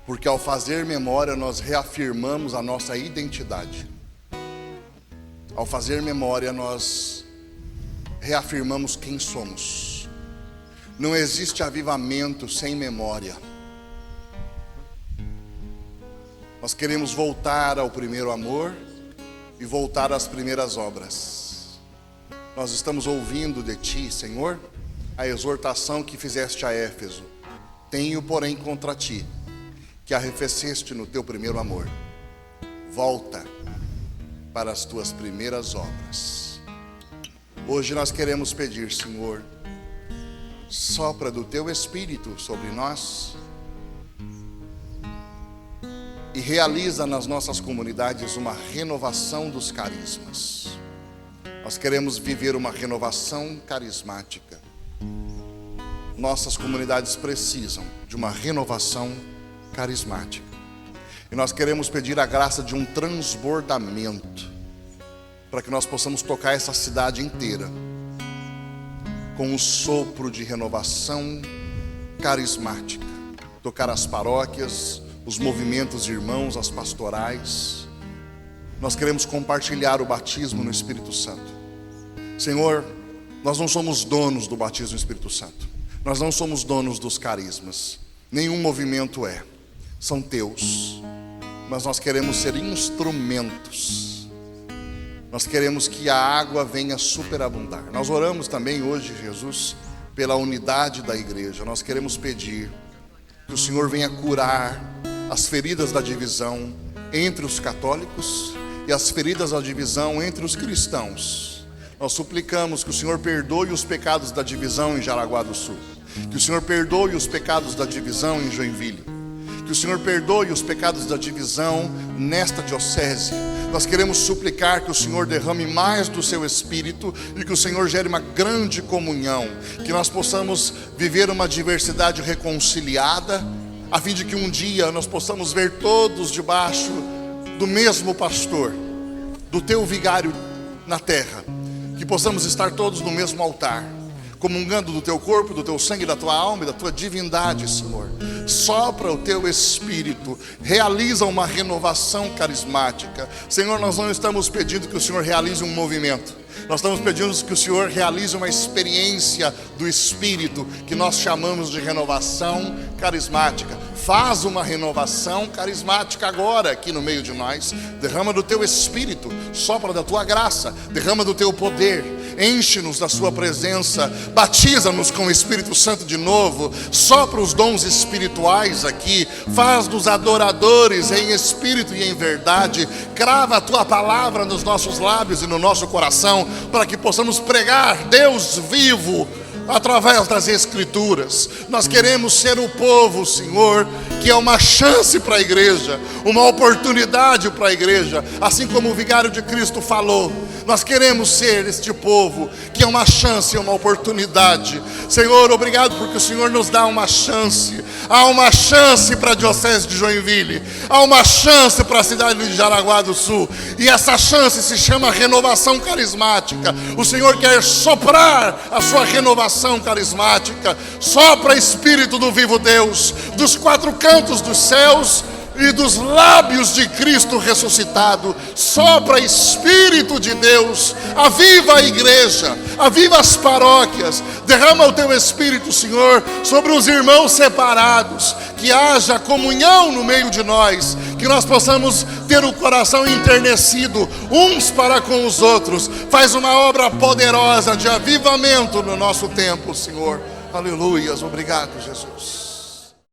porque ao fazer memória nós reafirmamos a nossa identidade. Ao fazer memória nós reafirmamos quem somos. Não existe avivamento sem memória. Nós queremos voltar ao primeiro amor e voltar às primeiras obras. Nós estamos ouvindo de Ti, Senhor, a exortação que fizeste a Éfeso. Tenho, porém, contra ti, que arrefeceste no teu primeiro amor. Volta para as tuas primeiras obras. Hoje nós queremos pedir, Senhor, sopra do teu Espírito sobre nós e realiza nas nossas comunidades uma renovação dos carismas. Nós queremos viver uma renovação carismática. Nossas comunidades precisam de uma renovação carismática. E nós queremos pedir a graça de um transbordamento, para que nós possamos tocar essa cidade inteira com um sopro de renovação carismática. Tocar as paróquias, os movimentos irmãos, as pastorais. Nós queremos compartilhar o batismo no Espírito Santo. Senhor, nós não somos donos do batismo no Espírito Santo. Nós não somos donos dos carismas. Nenhum movimento é. São teus. Mas nós queremos ser instrumentos. Nós queremos que a água venha superabundar. Nós oramos também hoje, Jesus, pela unidade da igreja. Nós queremos pedir que o Senhor venha curar as feridas da divisão entre os católicos e as feridas da divisão entre os cristãos. Nós suplicamos que o Senhor perdoe os pecados da divisão em Jaraguá do Sul, que o Senhor perdoe os pecados da divisão em Joinville, que o Senhor perdoe os pecados da divisão nesta diocese. Nós queremos suplicar que o Senhor derrame mais do seu Espírito e que o Senhor gere uma grande comunhão, que nós possamos viver uma diversidade reconciliada, a fim de que um dia nós possamos ver todos debaixo do mesmo pastor, do teu vigário na terra, que possamos estar todos no mesmo altar, comungando do teu corpo, do teu sangue, da tua alma e da tua divindade, Senhor. Sopra o teu Espírito, realiza uma renovação carismática. Senhor, nós não estamos pedindo que o Senhor realize um movimento, nós estamos pedindo que o Senhor realize uma experiência do Espírito, que nós chamamos de renovação carismática. Faz uma renovação carismática agora aqui no meio de nós. Derrama do teu Espírito, sopra da tua graça, derrama do teu poder, enche-nos da sua presença, batiza-nos com o Espírito Santo de novo, sopra os dons espirituais aqui, faz-nos adoradores em espírito e em verdade, crava a tua palavra nos nossos lábios e no nosso coração, para que possamos pregar Deus vivo através das Escrituras. Nós queremos ser o povo, Senhor, que é uma chance para a igreja, uma oportunidade para a igreja, assim como o vigário de Cristo falou. Nós queremos ser este povo que é uma chance, uma oportunidade. Senhor, obrigado porque o Senhor nos dá uma chance. Há uma chance para a diocese de Joinville, há uma chance para a cidade de Jaraguá do Sul, e essa chance se chama renovação carismática. O Senhor quer soprar a sua renovação carismática. Sopra, Espírito do vivo Deus, dos quatro cantos dos céus e dos lábios de Cristo ressuscitado. Sopra, Espírito de Deus, aviva a igreja, aviva as paróquias, derrama o teu Espírito, Senhor, sobre os irmãos separados, que haja comunhão no meio de nós, que nós possamos ter o coração enternecido uns para com os outros. Faz uma obra poderosa de avivamento no nosso tempo, Senhor. Aleluias, obrigado, Jesus.